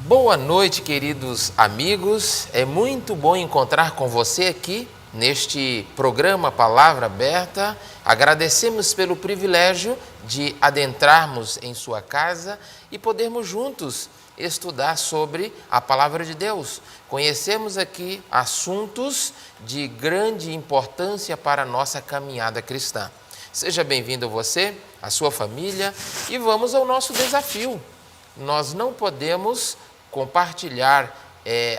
Boa noite, queridos amigos. É muito bom encontrar com você aqui neste programa Palavra Aberta. Agradecemos pelo privilégio de adentrarmos em sua casa e podermos juntos estudar sobre a Palavra de Deus. Conhecemos aqui assuntos de grande importância para a nossa caminhada cristã. Seja bem-vindo você, a sua família, e vamos ao nosso desafio. Nós não podemos compartilhar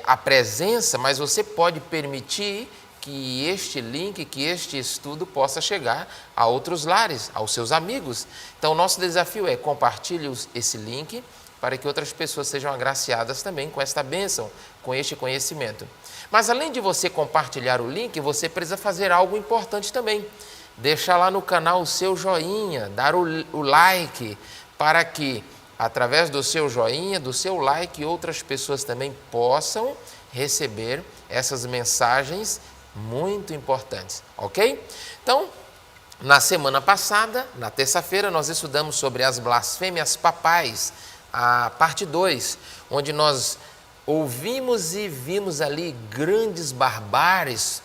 a presença, mas você pode permitir que este link, que este estudo possa chegar a outros lares, aos seus amigos. Então, nosso desafio é compartilhe esse link para que outras pessoas sejam agraciadas também com esta bênção, com este conhecimento. Mas, além de você compartilhar o link, você precisa fazer algo importante também. Deixar lá no canal o seu joinha, dar o like, para que através do seu joinha, do seu like, outras pessoas também possam receber essas mensagens muito importantes, ok? Então, na semana passada, na terça-feira, nós estudamos sobre as blasfêmias papais, a parte 2, onde nós ouvimos e vimos ali grandes barbáries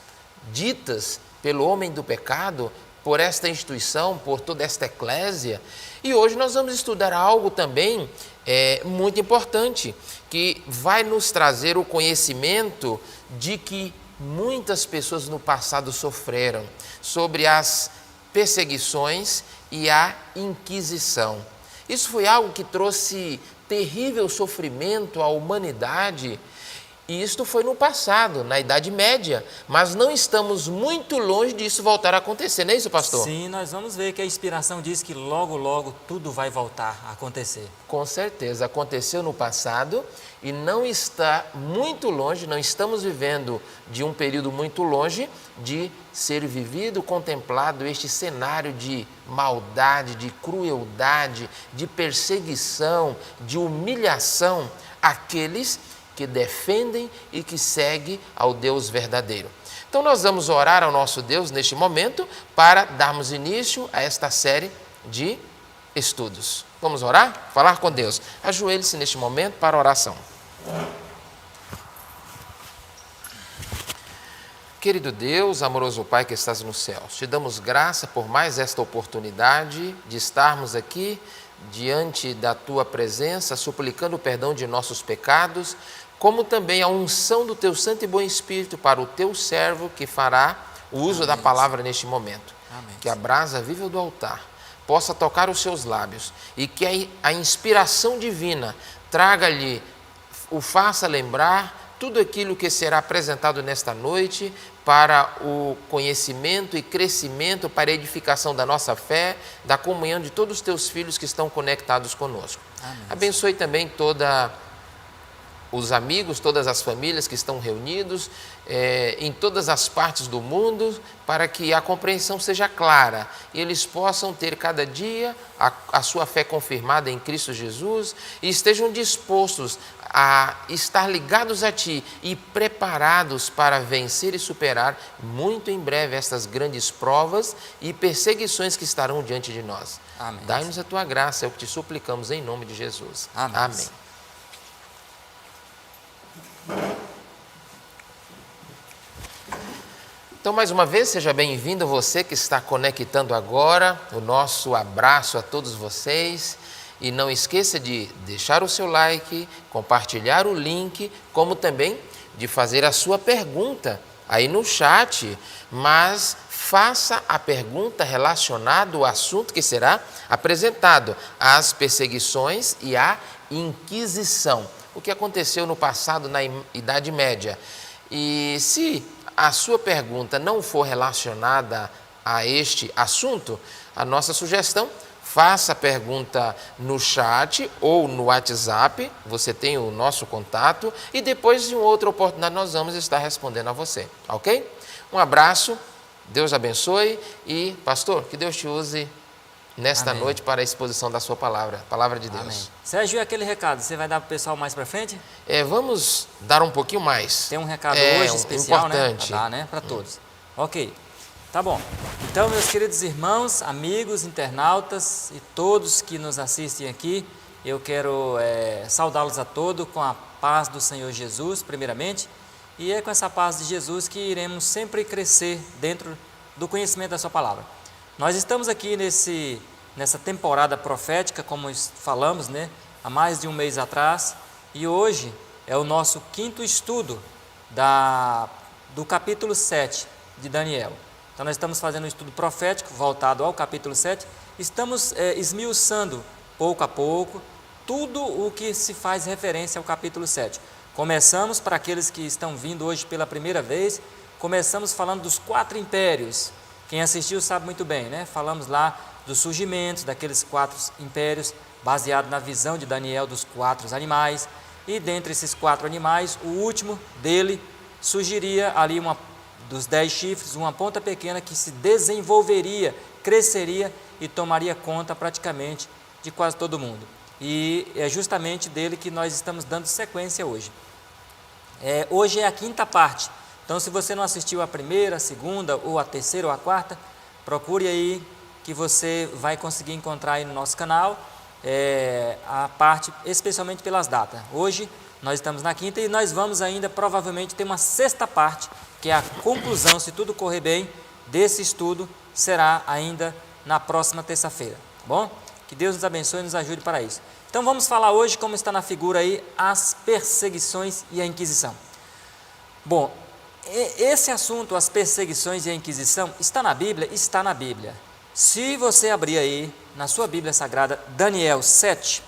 ditas pelo homem do pecado, por esta instituição, por toda esta eclésia. E hoje nós vamos estudar algo também muito importante, que vai nos trazer o conhecimento de que muitas pessoas no passado sofreram sobre as perseguições e a Inquisição. Isso foi algo que trouxe terrível sofrimento à humanidade. E isto foi no passado, na Idade Média, mas não estamos muito longe disso voltar a acontecer, não é isso, pastor? Sim, nós vamos ver que a inspiração diz que logo, logo tudo vai voltar a acontecer. Com certeza, aconteceu no passado e não está muito longe, não estamos vivendo de um período muito longe de ser vivido, contemplado este cenário de maldade, de crueldade, de perseguição, de humilhação àqueles que defendem e que seguem ao Deus verdadeiro. Então nós vamos orar ao nosso Deus neste momento para darmos início a esta série de estudos. Vamos orar? Falar com Deus. Ajoelhe-se neste momento para a oração. Querido Deus, amoroso Pai que estás no céu, te damos graça por mais esta oportunidade de estarmos aqui diante da Tua presença, suplicando o perdão de nossos pecados, como também a unção do Teu Santo e Bom Espírito para o Teu servo que fará o uso da palavra neste momento. Amém. Que a brasa viva do altar possa tocar os seus lábios e que a inspiração divina traga-lhe, o faça lembrar tudo aquilo que será apresentado nesta noite para o conhecimento e crescimento, para a edificação da nossa fé, da comunhão de todos os teus filhos que estão conectados conosco. Amém. Abençoe também os amigos, todas as famílias que estão reunidos em todas as partes do mundo, para que a compreensão seja clara e eles possam ter cada dia a sua fé confirmada em Cristo Jesus e estejam dispostos a estar ligados a Ti e preparados para vencer e superar muito em breve estas grandes provas e perseguições que estarão diante de nós. Amém. Dai-nos a Tua graça, é o que te suplicamos em nome de Jesus. Amém. Amém. Então, mais uma vez, seja bem-vindo você que está conectando agora, o nosso abraço a todos vocês. E não esqueça de deixar o seu like, compartilhar o link, como também de fazer a sua pergunta aí no chat, mas faça a pergunta relacionada ao assunto que será apresentado, as perseguições e a Inquisição. O que aconteceu no passado na Idade Média. E se a sua pergunta não for relacionada a este assunto, a nossa sugestão, faça a pergunta no chat ou no WhatsApp, você tem o nosso contato, e depois, em outra oportunidade, nós vamos estar respondendo a você, ok? Um abraço, Deus abençoe e, pastor, que Deus te use nesta Amém. noite para a exposição da sua palavra, palavra de Deus. Amém. Sérgio, e aquele recado, você vai dar para o pessoal mais para frente? Vamos dar um pouquinho mais. Tem um recado hoje especial, importante. né? Para dar, né? Para todos. Ok, tá bom. Então, meus queridos irmãos, amigos, internautas e todos que nos assistem aqui Eu quero saudá-los a todos com a paz do Senhor Jesus, primeiramente, e é com essa paz de Jesus que iremos sempre crescer dentro do conhecimento da sua palavra. Nós estamos aqui nessa temporada profética, como falamos, né, há mais de um mês atrás, e hoje é o nosso 5º estudo do capítulo 7 de Daniel. Então nós estamos fazendo um estudo profético voltado ao capítulo 7, estamos esmiuçando pouco a pouco tudo o que se faz referência ao capítulo 7. Começamos, para aqueles que estão vindo hoje pela primeira vez, começamos falando dos 4 impérios. Quem assistiu sabe muito bem, né? Falamos lá dos surgimentos daqueles 4 impérios, baseado na visão de Daniel dos 4 animais, e dentre esses 4 animais, o último dele surgiria ali dos 10 chifres, uma ponta pequena que se desenvolveria, cresceria e tomaria conta praticamente de quase todo mundo. E é justamente dele que nós estamos dando sequência hoje. Hoje é a 5ª parte, então se você não assistiu a primeira, a segunda, ou a terceira ou a quarta, procure aí que você vai conseguir encontrar aí no nosso canal a parte, especialmente pelas datas. Hoje nós estamos na 5ª e nós vamos ainda provavelmente ter uma 6ª parte, que é a conclusão, se tudo correr bem, desse estudo, será ainda na próxima terça-feira, tá bom? Que Deus nos abençoe e nos ajude para isso. Então vamos falar hoje, como está na figura aí, as perseguições e a Inquisição. Bom, esse assunto, as perseguições e a Inquisição, está na Bíblia? Está na Bíblia. Se você abrir aí, na sua Bíblia Sagrada, Daniel 7,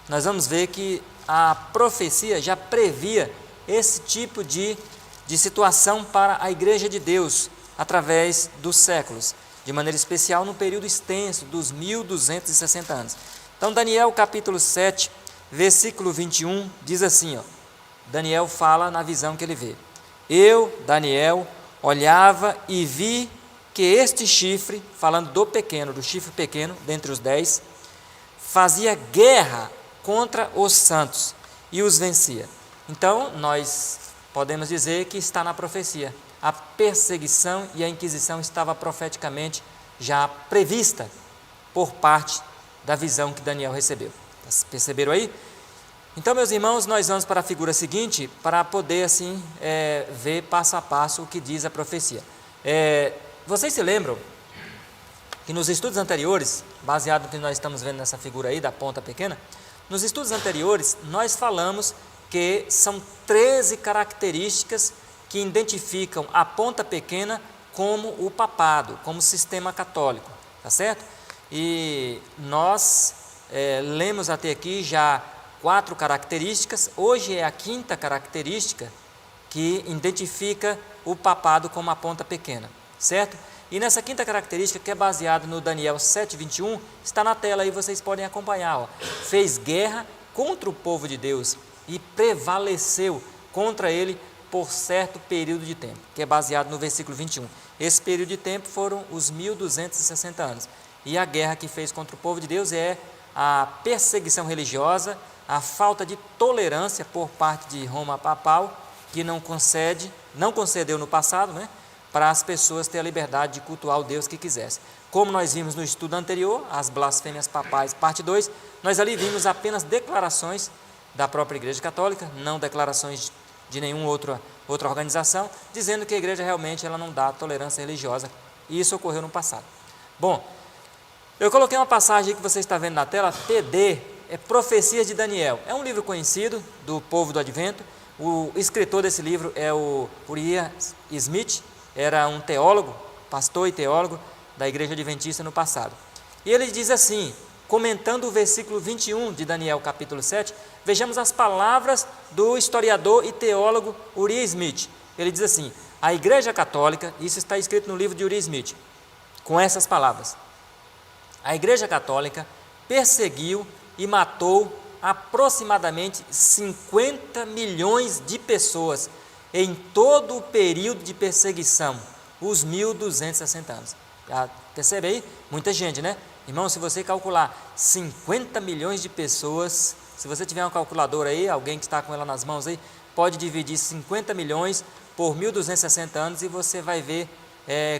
nós vamos ver que a profecia já previa esse tipo de situação para a Igreja de Deus, através dos séculos, de maneira especial no período extenso dos 1260 anos. Então, Daniel capítulo 7, versículo 21, diz assim, Daniel fala na visão que ele vê. Eu, Daniel, olhava e vi que este chifre, falando do chifre pequeno, dentre os 10, fazia guerra contra os santos e os vencia. Então, nós podemos dizer que está na profecia. A perseguição e a Inquisição estava profeticamente já prevista por parte da visão que Daniel recebeu. Perceberam aí? Então, meus irmãos, nós vamos para a figura seguinte para poder assim ver passo a passo o que diz a profecia. Vocês se lembram que nos estudos anteriores, baseado no que nós estamos vendo nessa figura aí da ponta pequena, nos estudos anteriores nós falamos que são 13 características que identificam a ponta pequena como o papado, como o sistema católico, tá certo? E nós lemos até aqui já 4 características, hoje é a 5ª característica que identifica o papado como a ponta pequena, certo? E nessa 5ª característica, que é baseada no Daniel 7:21, está na tela aí, vocês podem acompanhar. Fez guerra contra o povo de Deus e prevaleceu contra ele por certo período de tempo, que é baseado no versículo 21. Esse período de tempo foram os 1260 anos. E a guerra que fez contra o povo de Deus é a perseguição religiosa, a falta de tolerância por parte de Roma papal, que não concedeu no passado, né, para as pessoas terem a liberdade de cultuar o Deus que quisesse. Como nós vimos no estudo anterior, as blasfêmias papais, parte 2, nós ali vimos apenas declarações da própria Igreja Católica, não declarações de nenhuma outra organização, dizendo que a Igreja realmente ela não dá tolerância religiosa, e isso ocorreu no passado. Bom, eu coloquei uma passagem que você está vendo na tela, PD, é Profecias de Daniel. É um livro conhecido do povo do Advento. O escritor desse livro é o Uriah Smith, era um teólogo, pastor e teólogo da Igreja Adventista no passado. E ele diz assim, comentando o versículo 21 de Daniel capítulo 7, vejamos as palavras do historiador e teólogo Uriah Smith. Ele diz assim, a Igreja Católica, isso está escrito no livro de Uriah Smith, com essas palavras, a Igreja Católica perseguiu e matou aproximadamente 50 milhões de pessoas em todo o período de perseguição, os 1260 anos. Já percebe aí? Muita gente, né? Irmão, se você calcular 50 milhões de pessoas, se você tiver uma calculadora aí, alguém que está com ela nas mãos aí, pode dividir 50 milhões por 1260 anos e você vai ver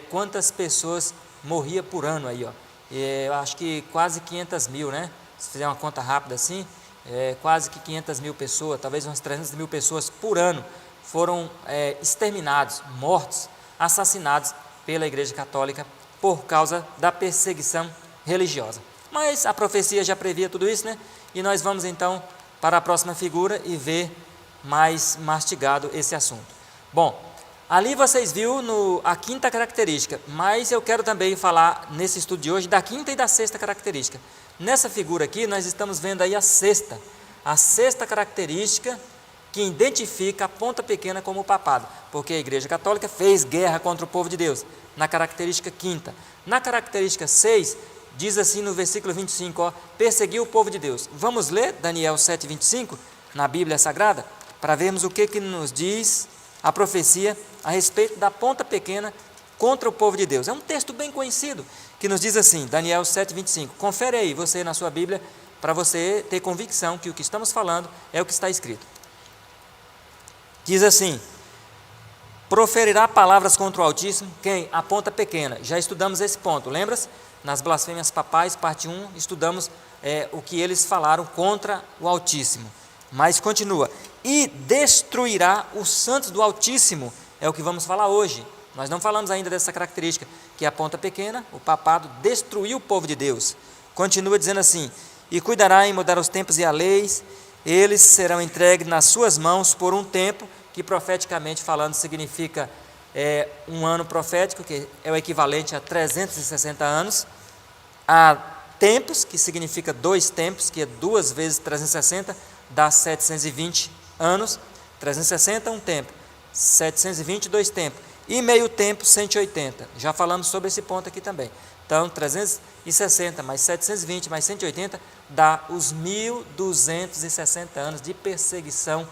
quantas pessoas morria por ano aí, ó. Eu acho que quase 500 mil, né? se fizer uma conta rápida assim, quase que 500 mil pessoas, talvez umas 300 mil pessoas por ano foram exterminados, mortos, assassinados pela Igreja Católica por causa da perseguição religiosa. Mas a profecia já previa tudo isso, né? E nós vamos então para a próxima figura e ver mais mastigado esse assunto. Bom, ali vocês viram a quinta característica, mas eu quero também falar nesse estudo de hoje da quinta e da sexta característica. Nessa figura aqui nós estamos vendo aí a sexta característica que identifica a ponta pequena como o papado, porque a Igreja Católica fez guerra contra o povo de Deus, na característica quinta. Na característica 6, diz assim no versículo 25, perseguiu o povo de Deus. Vamos ler Daniel 7:25 na Bíblia Sagrada, para vermos o que nos diz a profecia a respeito da ponta pequena contra o povo de Deus. É um texto bem conhecido, que nos diz assim, Daniel 7:25. Confere aí, você na sua Bíblia, para você ter convicção que o que estamos falando é o que está escrito. Diz assim, proferirá palavras contra o Altíssimo, quem? A ponta pequena. Já estudamos esse ponto, lembra-se? Nas blasfêmias papais, parte 1, estudamos o que eles falaram contra o Altíssimo. Mas continua, e destruirá os santos do Altíssimo, é o que vamos falar hoje. Nós não falamos ainda dessa característica, que a ponta pequena, o papado, destruiu o povo de Deus. Continua dizendo assim, e cuidará em mudar os tempos e a leis, eles serão entregues nas suas mãos por um tempo, que profeticamente falando significa um ano profético, que é o equivalente a 360 anos, há tempos, que significa 2 tempos, que é 2 vezes 360, dá 720 anos, 360 um tempo, 720 2 tempos, e meio tempo 180, já falamos sobre esse ponto aqui também. Então 360 mais 720 mais 180 dá os 1260 anos de perseguição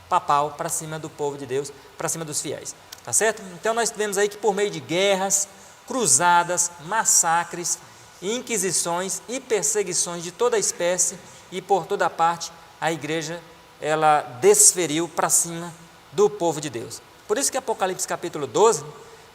papal para cima do povo de Deus, para cima dos fiéis, tá certo? Então nós vemos aí que por meio de guerras, cruzadas, massacres, inquisições e perseguições de toda espécie e por toda parte, a igreja ela desferiu para cima do povo de Deus. Por isso que Apocalipse capítulo 12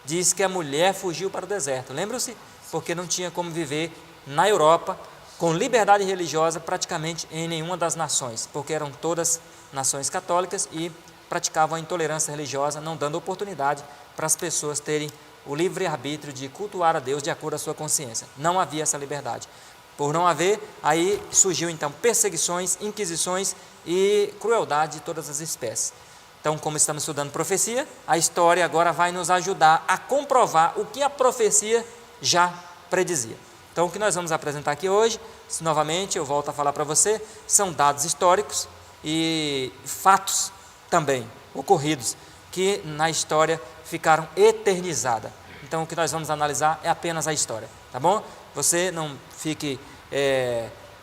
diz que a mulher fugiu para o deserto, lembram-se? Porque não tinha como viver na Europa com liberdade religiosa praticamente em nenhuma das nações, porque eram todas nações católicas e praticavam a intolerância religiosa, não dando oportunidade para as pessoas terem o livre-arbítrio de cultuar a Deus de acordo com a sua consciência. Não havia essa liberdade. Por não haver, aí surgiu então perseguições, inquisições e crueldade de todas as espécies. Então, como estamos estudando profecia, a história agora vai nos ajudar a comprovar o que a profecia já predizia. Então, o que nós vamos apresentar aqui hoje, novamente eu volto a falar para você, são dados históricos e fatos também ocorridos que na história ficaram eternizados. Então, o que nós vamos analisar é apenas a história, tá bom? Você não fique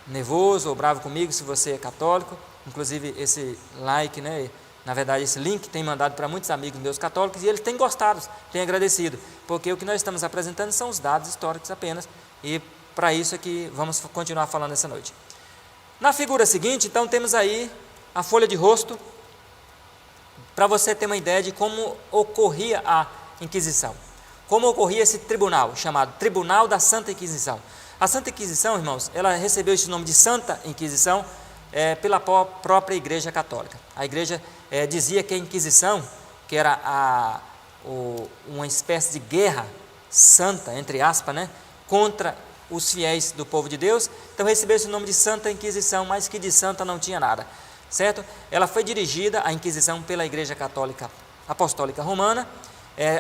nervoso ou bravo comigo se você é católico, inclusive esse like, né? Na verdade, esse link tem mandado para muitos amigos meus católicos e eles têm gostado, têm agradecido, porque o que nós estamos apresentando são os dados históricos apenas, e para isso é que vamos continuar falando essa noite. Na figura seguinte, então, temos aí a folha de rosto, para você ter uma ideia de como ocorria a Inquisição, como ocorria esse tribunal, chamado Tribunal da Santa Inquisição. A Santa Inquisição, irmãos, ela recebeu esse nome de Santa Inquisição pela própria Igreja Católica. A Igreja dizia que a Inquisição, que era uma espécie de guerra santa, entre aspas, né, contra os fiéis do povo de Deus, então recebeu esse nome de Santa Inquisição, mas que de santa não tinha nada, certo? Ela foi dirigida, a Inquisição, pela Igreja Católica Apostólica Romana.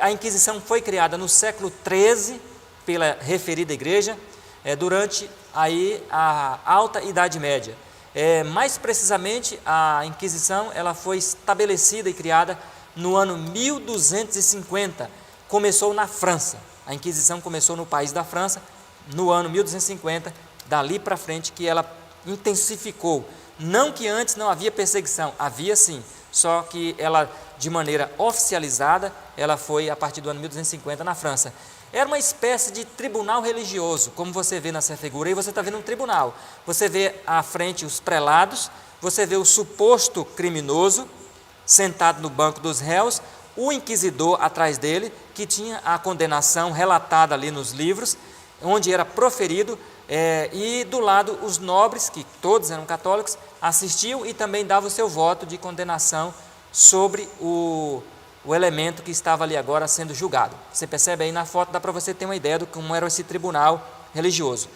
A Inquisição foi criada no século XIII pela referida igreja, durante aí a Alta Idade Média. Mais precisamente, a Inquisição ela foi estabelecida e criada no ano 1250, começou na França. A Inquisição começou no país da França, no ano 1250, dali para frente que ela intensificou. Não que antes não havia perseguição, havia sim, só que ela, de maneira oficializada, ela foi a partir do ano 1250 na França. Era uma espécie de tribunal religioso, como você vê nessa figura, aí você está vendo um tribunal. Você vê à frente os prelados, você vê o suposto criminoso sentado no banco dos réus, o inquisidor atrás dele, que tinha a condenação relatada ali nos livros, onde era proferido E do lado os nobres, que todos eram católicos, assistiam e também davam o seu voto de condenação sobre o elemento que estava ali agora sendo julgado. Você percebe aí na foto, dá para você ter uma ideia de como era esse tribunal religioso.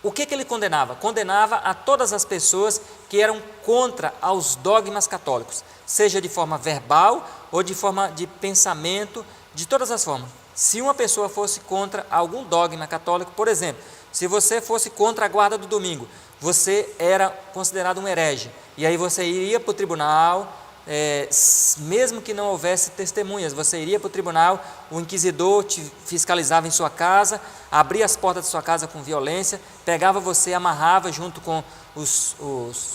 O que ele condenava? Condenava a todas as pessoas que eram contra aos dogmas católicos, seja de forma verbal ou de forma de pensamento, de todas as formas. Se uma pessoa fosse contra algum dogma católico, por exemplo, se você fosse contra a guarda do domingo, você era considerado um herege, e aí você iria para o tribunal, mesmo que não houvesse testemunhas, você iria para o tribunal, o inquisidor te fiscalizava em sua casa, abria as portas de sua casa com violência, pegava você, amarrava junto com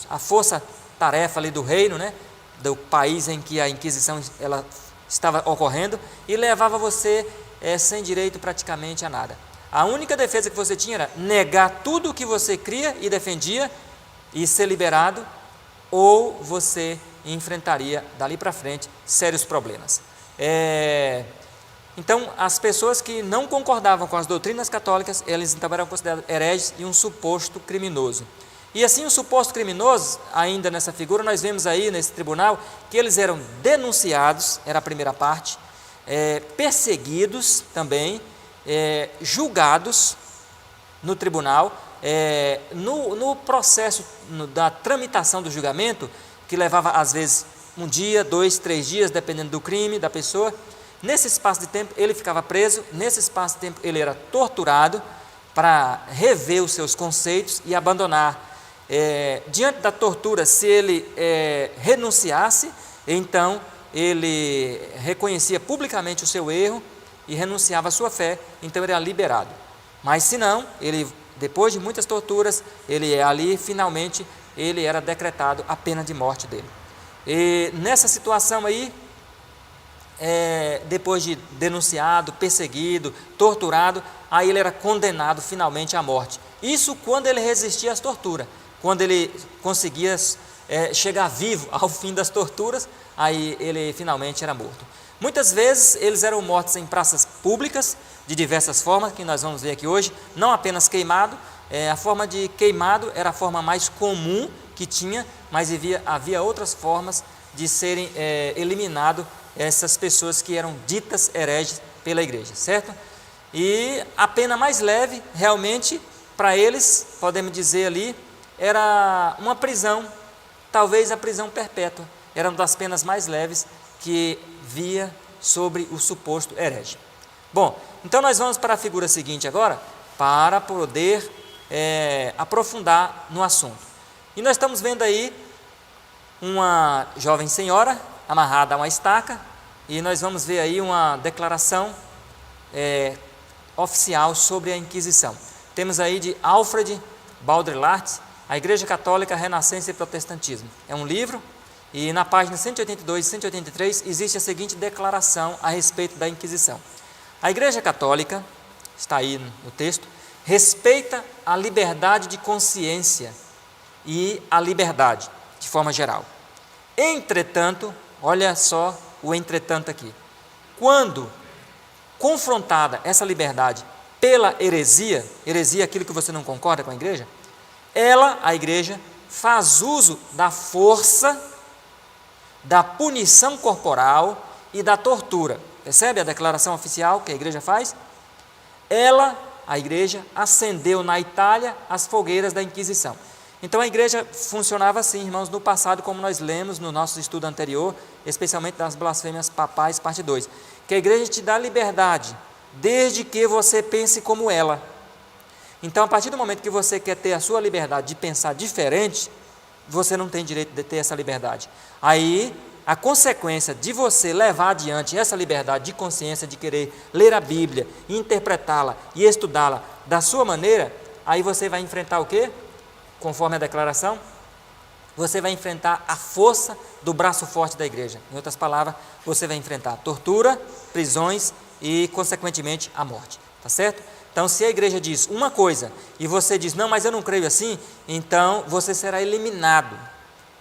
a força-tarefa ali do reino, né, do país em que a Inquisição ela estava ocorrendo, e levava você sem direito praticamente a nada. A única defesa que você tinha era negar tudo o que você cria e defendia e ser liberado, ou você enfrentaria dali para frente sérios problemas. Então, as pessoas que não concordavam com as doutrinas católicas, eles então eram considerados hereges e um suposto criminoso. E assim, o suposto criminoso, ainda nessa figura, nós vemos aí nesse tribunal que eles eram denunciados, era a primeira parte, perseguidos também, julgados no tribunal, no processo da tramitação do julgamento, que levava às vezes 1 dia, 2, 3 dias, dependendo do crime da pessoa. Nesse espaço de tempo ele ficava preso, nesse espaço de tempo ele era torturado para rever os seus conceitos e abandonar. Diante da tortura, se ele renunciasse, então ele reconhecia publicamente o seu erro e renunciava à sua fé, então ele era liberado. Mas se não, ele, depois de muitas torturas, ele ali finalmente ele era decretado a pena de morte dele. E nessa situação aí, depois de denunciado, perseguido, torturado, aí ele era condenado finalmente à morte. Isso quando ele resistia às torturas. Quando ele conseguia chegar vivo ao fim das torturas, aí ele finalmente era morto. Muitas vezes eles eram mortos em praças públicas, de diversas formas, que nós vamos ver aqui hoje, não apenas queimado. A forma de queimado era a forma mais comum que tinha, mas havia outras formas de serem eliminados essas pessoas que eram ditas hereges pela igreja, certo? E a pena mais leve, realmente, para eles, podemos dizer ali, era uma prisão, talvez a prisão perpétua, era uma das penas mais leves que via sobre o suposto herege. Bom, então nós vamos para a figura seguinte agora, para poder aprofundar no assunto. E nós estamos vendo aí uma jovem senhora amarrada a uma estaca, e nós vamos ver aí uma declaração oficial sobre a Inquisição. Temos aí de Alfred Baudrillard, A Igreja Católica, Renascença e Protestantismo. É um livro, e na página 182 e 183 existe a seguinte declaração a respeito da Inquisição. A Igreja Católica, está aí no texto, respeita a liberdade de consciência e a liberdade, de forma geral. Entretanto, olha só o entretanto aqui, quando confrontada essa liberdade pela heresia é aquilo que você não concorda com a igreja, a igreja, faz uso da força, da punição corporal e da tortura. Percebe a declaração oficial que a igreja faz? A igreja, acendeu na Itália as fogueiras da Inquisição. Então a igreja funcionava assim, irmãos, no passado, como nós lemos no nosso estudo anterior, especialmente das blasfêmias papais, parte 2, que a igreja te dá liberdade, desde que você pense como ela. Então, a partir do momento que você quer ter a sua liberdade de pensar diferente, você não tem direito de ter essa liberdade. Aí, a consequência de você levar adiante essa liberdade de consciência, de querer ler a Bíblia, interpretá-la e estudá-la da sua maneira, aí você vai enfrentar o quê? Conforme a declaração, você vai enfrentar a força do braço forte da igreja. Em outras palavras, você vai enfrentar tortura, prisões e, consequentemente, a morte. Tá certo? Então, se a igreja diz uma coisa e você diz, não, mas eu não creio assim, então você será eliminado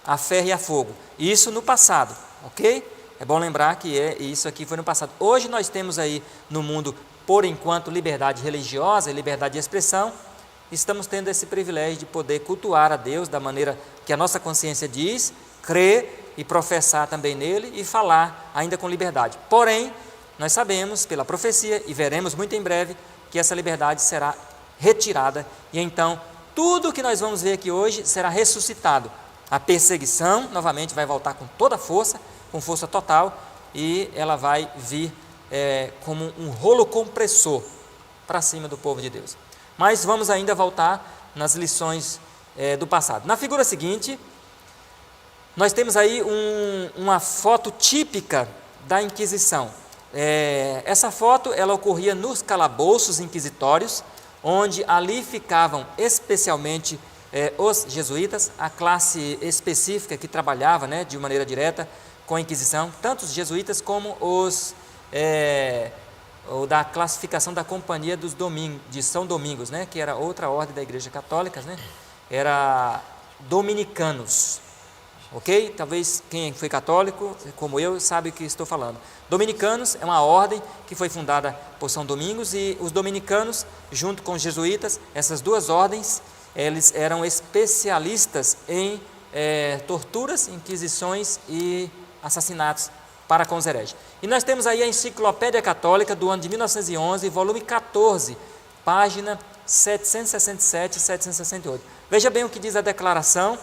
a ferro e a fogo. Isso no passado, ok? É bom lembrar que isso aqui foi no passado. Hoje nós temos aí no mundo por enquanto liberdade religiosa e liberdade de expressão, estamos tendo esse privilégio de poder cultuar a Deus da maneira que a nossa consciência diz, crer e professar também nele e falar ainda com liberdade. Porém, nós sabemos pela profecia e veremos muito em breve que essa liberdade será retirada e então tudo que nós vamos ver aqui hoje será ressuscitado. A perseguição novamente vai voltar com toda a força, com força total, e ela vai vir como um rolo compressor para cima do povo de Deus. Mas vamos ainda voltar nas lições do passado. Na figura seguinte, nós temos aí uma foto típica da Inquisição. Essa foto ela ocorria nos calabouços inquisitórios, onde ali ficavam especialmente os jesuítas, a classe específica que trabalhava de maneira direta com a Inquisição, tanto os jesuítas como os da classificação da Companhia de São Domingos, que era outra ordem da Igreja Católica, era dominicanos. Ok? Talvez quem foi católico, como eu, sabe o que estou falando. Dominicanos é uma ordem que foi fundada por São Domingos e os dominicanos, junto com os jesuítas, essas duas ordens, eles eram especialistas em torturas, inquisições e assassinatos para com os hereges. E nós temos aí a Enciclopédia Católica do ano de 1911, volume 14, página 767 e 768. Veja bem o que diz a declaração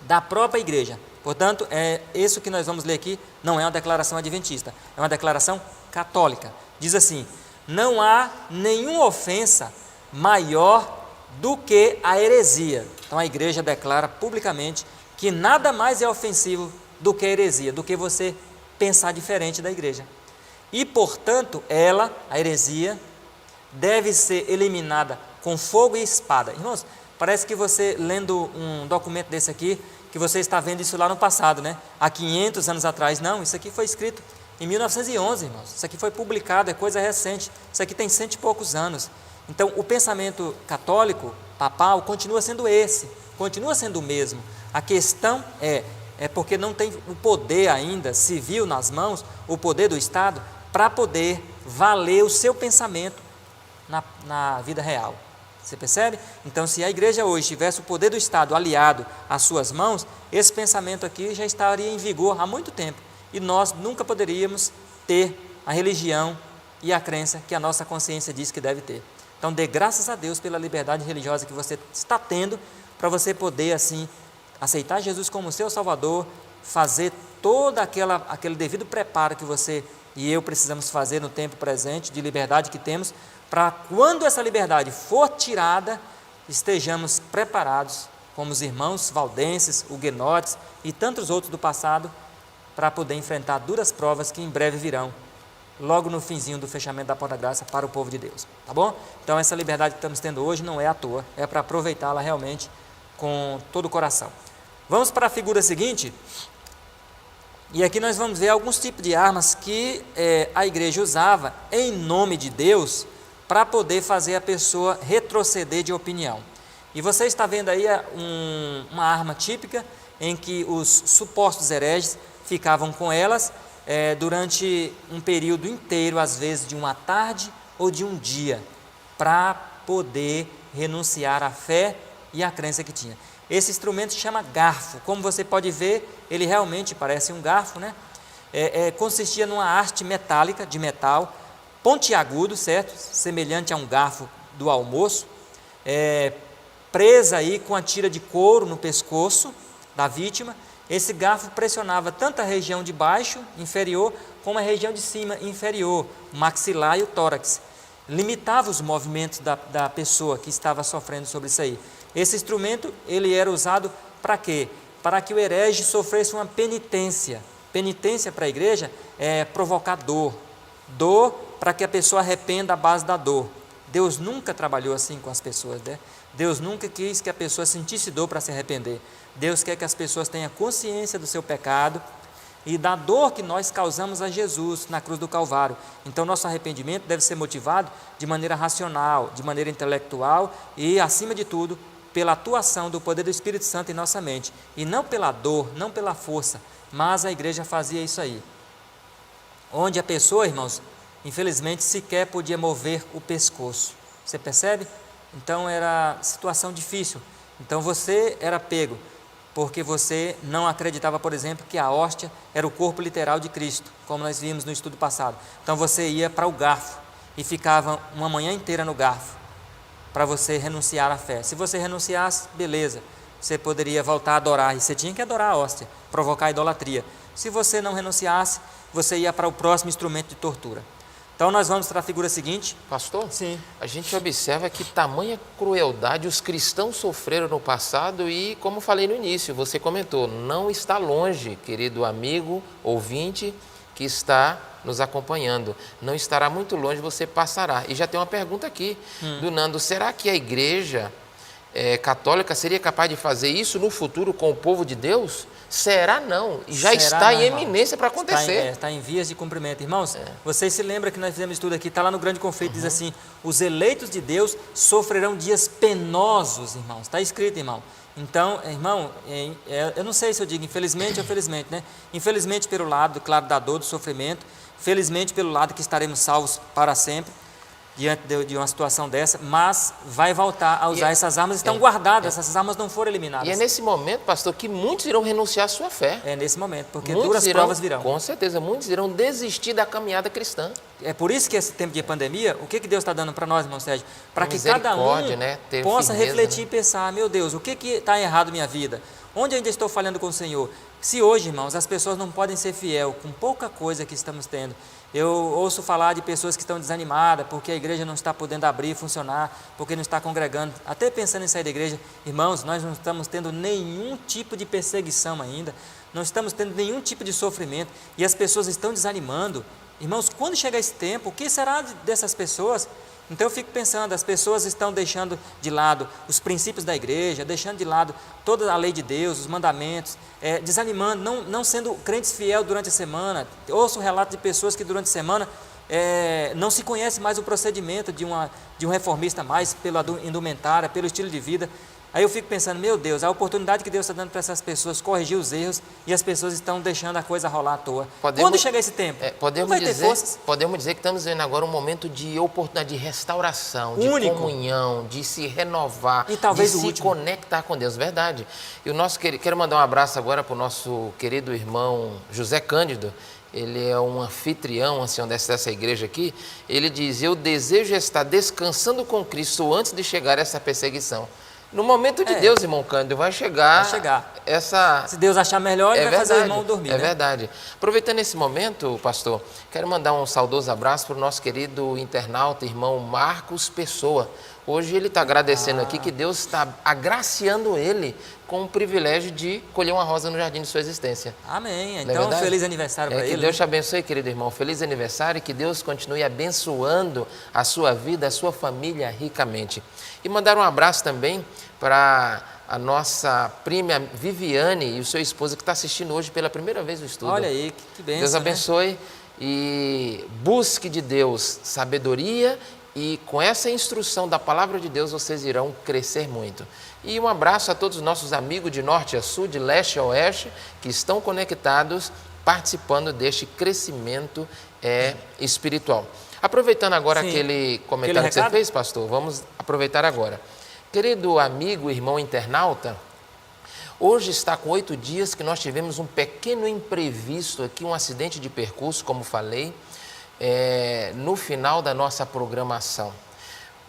da própria igreja. Portanto, isso que nós vamos ler aqui não é uma declaração adventista, é uma declaração católica. Diz assim: não há nenhuma ofensa maior do que a heresia. Então a igreja declara publicamente que nada mais é ofensivo do que a heresia, do que você pensar diferente da igreja. E, portanto, a heresia, deve ser eliminada com fogo e espada. Irmãos, parece que você, lendo um documento desse aqui, que você está vendo isso lá no passado, há 500 anos atrás. Não, isso aqui foi escrito em 1911, irmãos. Isso aqui foi publicado, é coisa recente. Isso aqui tem 100 e poucos anos. Então, o pensamento católico, papal, continua sendo esse, continua sendo o mesmo. A questão é porque não tem o poder ainda civil nas mãos, o poder do Estado, para poder valer o seu pensamento na vida real. Você percebe? Então, se a igreja hoje tivesse o poder do Estado aliado às suas mãos, esse pensamento aqui já estaria em vigor há muito tempo. E nós nunca poderíamos ter a religião e a crença que a nossa consciência diz que deve ter. Então, dê graças a Deus pela liberdade religiosa que você está tendo, para você poder, assim, aceitar Jesus como seu Salvador, fazer todo aquele devido preparo que você e eu precisamos fazer no tempo presente, de liberdade que temos, para quando essa liberdade for tirada, estejamos preparados, como os irmãos valdenses, huguenotes e tantos outros do passado, para poder enfrentar duras provas que em breve virão, logo no finzinho do fechamento da porta da graça para o povo de Deus, tá bom? Então essa liberdade que estamos tendo hoje não é à toa, é para aproveitá-la realmente com todo o coração. Vamos para a figura seguinte, e aqui nós vamos ver alguns tipos de armas que a igreja usava em nome de Deus, para poder fazer a pessoa retroceder de opinião. E você está vendo aí uma arma típica em que os supostos hereges ficavam com elas durante um período inteiro, às vezes de uma tarde ou de um dia, para poder renunciar à fé e à crença que tinha. Esse instrumento se chama garfo. Como você pode ver, ele realmente parece um garfo, consistia numa haste metálica, de metal, pontiagudo, certo? Semelhante a um garfo do almoço, presa aí com a tira de couro no pescoço da vítima. Esse garfo pressionava tanto a região de baixo, inferior, como a região de cima, inferior, o maxilar e o tórax. Limitava os movimentos da pessoa que estava sofrendo sobre isso aí. Esse instrumento, ele era usado para quê? Para que o herege sofresse uma penitência. Penitência para a igreja é provocar dor. Dor para que a pessoa arrependa à base da dor. Deus nunca trabalhou assim com as pessoas, Deus nunca quis que a pessoa sentisse dor para se arrepender. Deus quer que as pessoas tenham consciência do seu pecado e da dor que nós causamos a Jesus na cruz do Calvário. Então, nosso arrependimento deve ser motivado de maneira racional, de maneira intelectual e, acima de tudo, pela atuação do poder do Espírito Santo em nossa mente. E não pela dor, não pela força, mas a igreja fazia isso aí. Onde a pessoa, irmãos, infelizmente sequer podia mover o pescoço. Você percebe? Então era situação difícil. Então você era pego, porque você não acreditava, por exemplo, que a hóstia era o corpo literal de Cristo, como nós vimos no estudo passado. Então você ia para o garfo e ficava uma manhã inteira no garfo, para você renunciar à fé. Se você renunciasse, beleza, você poderia voltar a adorar, e você tinha que adorar a hóstia, provocar a idolatria. Se você não renunciasse, você ia para o próximo instrumento de tortura. Então nós vamos para a figura seguinte. Pastor, Sim. a gente observa que tamanha crueldade os cristãos sofreram no passado e, como falei no início, você comentou, não está longe, querido amigo, ouvinte, que está nos acompanhando. Não estará muito longe, você passará. E já tem uma pergunta aqui do Nando, será que a igreja católica seria capaz de fazer isso no futuro com o povo de Deus? Será não, e já está em eminência para acontecer. Está em vias de cumprimento. Irmãos, vocês se lembram que nós fizemos estudo aqui, está lá no grande conflito, diz assim, os eleitos de Deus sofrerão dias penosos, irmãos, está escrito, irmão. Então, irmão, eu não sei se eu digo infelizmente ou felizmente, né? Infelizmente pelo lado, claro, da dor, do sofrimento, felizmente pelo lado que estaremos salvos para sempre, diante de uma situação dessa, mas vai voltar a usar essas armas, estão guardadas, essas armas não foram eliminadas. E é nesse momento, pastor, que muitos irão renunciar à sua fé. É nesse momento, porque muitos duras provas virão. Com certeza, muitos irão desistir da caminhada cristã. É por isso que esse tempo de pandemia, o que Deus está dando para nós, irmão Sérgio? Para que cada um possa refletir e pensar, meu Deus, o que está errado na minha vida? Onde eu ainda estou falhando com o Senhor? Se hoje, irmãos, as pessoas não podem ser fiel com pouca coisa que estamos tendo. Eu ouço falar de pessoas que estão desanimadas porque a igreja não está podendo abrir e funcionar, porque não está congregando, até pensando em sair da igreja. Irmãos, nós não estamos tendo nenhum tipo de perseguição ainda, não estamos tendo nenhum tipo de sofrimento e as pessoas estão desanimando. Irmãos, quando chegar esse tempo, o que será dessas pessoas? Então eu fico pensando, as pessoas estão deixando de lado os princípios da igreja, deixando de lado toda a lei de Deus, os mandamentos, desanimando, não sendo crentes fiéis durante a semana. Ouço relatos de pessoas que durante a semana não se conhece mais o procedimento de um reformista mais pela indumentária, pelo estilo de vida. Aí eu fico pensando, meu Deus, a oportunidade que Deus está dando para essas pessoas corrigir os erros e as pessoas estão deixando a coisa rolar à toa. Quando chegar esse tempo, não vai ter forças. Podemos dizer que estamos vivendo agora um momento de oportunidade de restauração, de comunhão, de se renovar, e talvez de se conectar com Deus, verdade. E o nosso quero mandar um abraço agora para o nosso querido irmão José Cândido. Ele é um anfitrião, ancião dessa igreja aqui. Ele diz, eu desejo estar descansando com Cristo antes de chegar essa perseguição. No momento de Deus, irmão Cândido, vai chegar. Essa... Se Deus achar melhor, ele vai fazer o irmão dormir. É verdade. Aproveitando esse momento, pastor, quero mandar um saudoso abraço para o nosso querido internauta, irmão Marcos Pessoa. Hoje ele está agradecendo aqui que Deus está agraciando ele com o privilégio de colher uma rosa no jardim de sua existência. Amém. Então, feliz aniversário para ele. Que Deus te abençoe, querido irmão. Feliz aniversário e que Deus continue abençoando a sua vida, a sua família ricamente. E mandar um abraço também para a nossa prima Viviane e o seu esposo que está assistindo hoje pela primeira vez o estudo. Olha aí, que bênção, Deus abençoe, né? E busque de Deus sabedoria e com essa instrução da palavra de Deus vocês irão crescer muito. E um abraço a todos os nossos amigos de norte a sul, de leste a oeste, que estão conectados, participando deste crescimento espiritual. Aproveitando agora aquele comentário que você fez, pastor, vamos aproveitar agora. Querido amigo, irmão internauta, hoje está com 8 dias que nós tivemos um pequeno imprevisto aqui, um acidente de percurso, como falei, no final da nossa programação.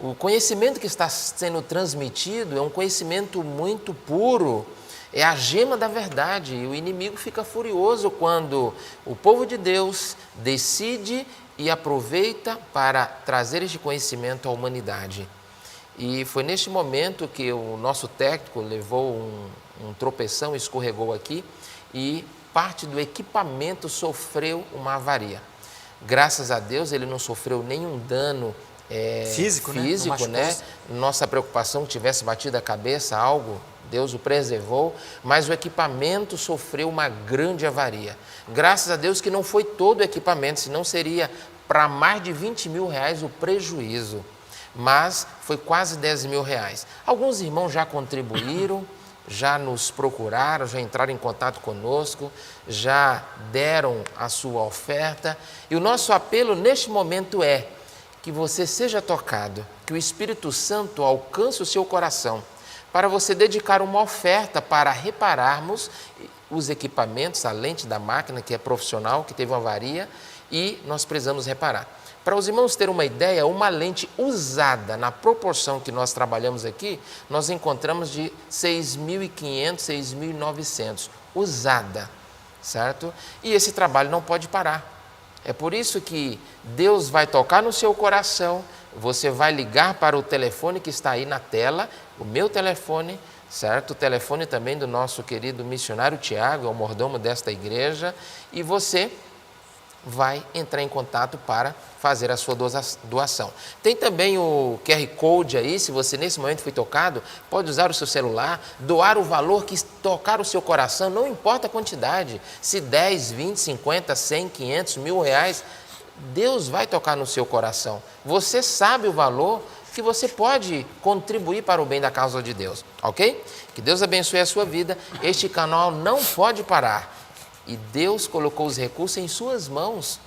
O conhecimento que está sendo transmitido é um conhecimento muito puro, é a gema da verdade, e o inimigo fica furioso quando o povo de Deus decide e aproveita para trazer este conhecimento à humanidade. E foi neste momento que o nosso técnico levou um tropeção, escorregou aqui e parte do equipamento sofreu uma avaria. Graças a Deus ele não sofreu nenhum dano físico, né? Nossa preocupação que tivesse batido a cabeça, algo, Deus o preservou, mas o equipamento sofreu uma grande avaria. Graças a Deus que não foi todo o equipamento, senão seria para mais de 20 mil reais o prejuízo, mas foi quase 10 mil reais. Alguns irmãos já contribuíram, já nos procuraram, já entraram em contato conosco, já deram a sua oferta. E o nosso apelo neste momento é que você seja tocado, que o Espírito Santo alcance o seu coração, para você dedicar uma oferta para repararmos os equipamentos, a lente da máquina que é profissional, que teve uma avaria e nós precisamos reparar. Para os irmãos terem uma ideia, uma lente usada na proporção que nós trabalhamos aqui, nós encontramos de 6.500, 6.900, usada, certo? E esse trabalho não pode parar. É por isso que Deus vai tocar no seu coração, você vai ligar para o telefone que está aí na tela, o meu telefone, certo? O telefone também do nosso querido missionário Tiago, é o mordomo desta igreja, e você vai entrar em contato para fazer a sua doação. Tem também o QR Code aí, se você nesse momento foi tocado, pode usar o seu celular, doar o valor que tocar o seu coração, não importa a quantidade, se 10, 20, 50, 100, 500, R$1.000, Deus vai tocar no seu coração. Você sabe o valor que você pode contribuir para o bem da causa de Deus, ok? Que Deus abençoe a sua vida, este canal não pode parar. E Deus colocou os recursos em suas mãos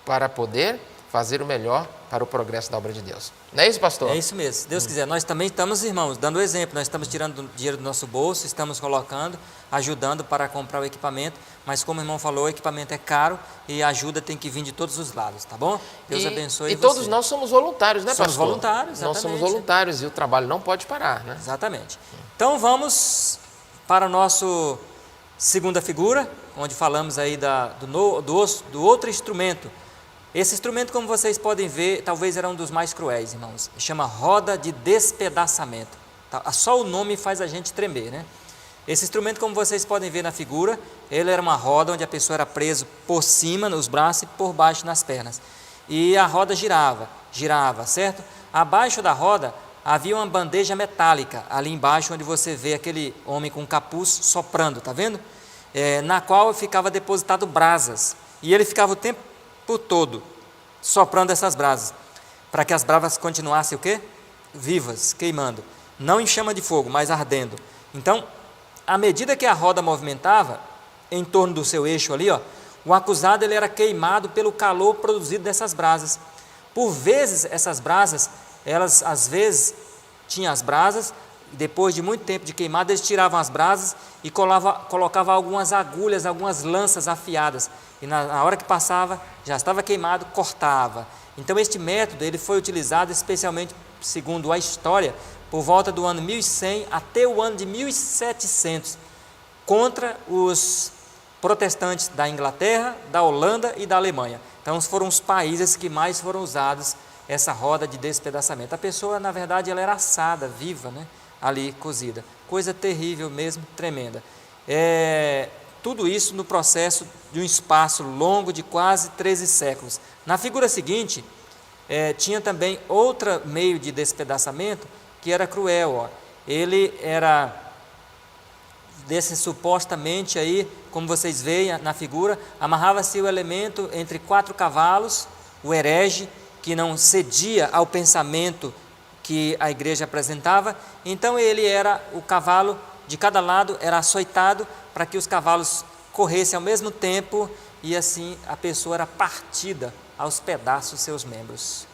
para poder fazer o melhor para o progresso da obra de Deus. Não é isso, pastor? É isso mesmo. Se Deus quiser, nós também estamos, irmãos, dando o exemplo. Nós estamos tirando dinheiro do nosso bolso, estamos colocando, ajudando para comprar o equipamento. Mas como o irmão falou, o equipamento é caro e a ajuda tem que vir de todos os lados, tá bom? Deus abençoe e você. todos nós somos voluntários, né, pastor? Somos voluntários, exatamente. Nós somos voluntários e o trabalho não pode parar, né? Exatamente. Então vamos para o nosso segunda figura, onde falamos aí do outro instrumento. Esse instrumento, como vocês podem ver, talvez era um dos mais cruéis, irmãos. Chama roda de despedaçamento. Só o nome faz a gente tremer, né? Esse instrumento, como vocês podem ver na figura, ele era uma roda onde a pessoa era presa por cima, nos braços, e por baixo, nas pernas. E a roda girava, certo? Abaixo da roda havia uma bandeja metálica, ali embaixo, onde você vê aquele homem com capuz soprando, tá vendo? Na qual ficava depositado brasas. E ele ficava o tempo todo soprando essas brasas, para que as brasas continuassem o quê? Vivas, queimando. Não em chama de fogo, mas ardendo. Então, à medida que a roda movimentava, em torno do seu eixo ali, o acusado ele era queimado pelo calor produzido dessas brasas. Por vezes, essas brasas, elas às vezes tinham as brasas, e depois de muito tempo de queimado, eles tiravam as brasas e colocavam algumas agulhas, algumas lanças afiadas. E na hora que passava, já estava queimado, cortava. Então este método ele foi utilizado especialmente, segundo a história, por volta do ano 1100 até o ano de 1700, contra os protestantes da Inglaterra, da Holanda e da Alemanha. Então foram os países que mais foram usados essa roda de despedaçamento. A pessoa, na verdade, ela era assada, viva, né? Ali cozida. Coisa terrível mesmo, tremenda. Tudo isso no processo de um espaço longo de quase 13 séculos. Na figura seguinte, tinha também outro meio de despedaçamento que era cruel. Ele era desse supostamente aí, como vocês veem na figura, amarrava-se o elemento entre 4 cavalos, o herege, que não cedia ao pensamento que a igreja apresentava. Então ele era o cavalo, de cada lado era açoitado para que os cavalos corressem ao mesmo tempo e assim a pessoa era partida aos pedaços seus membros.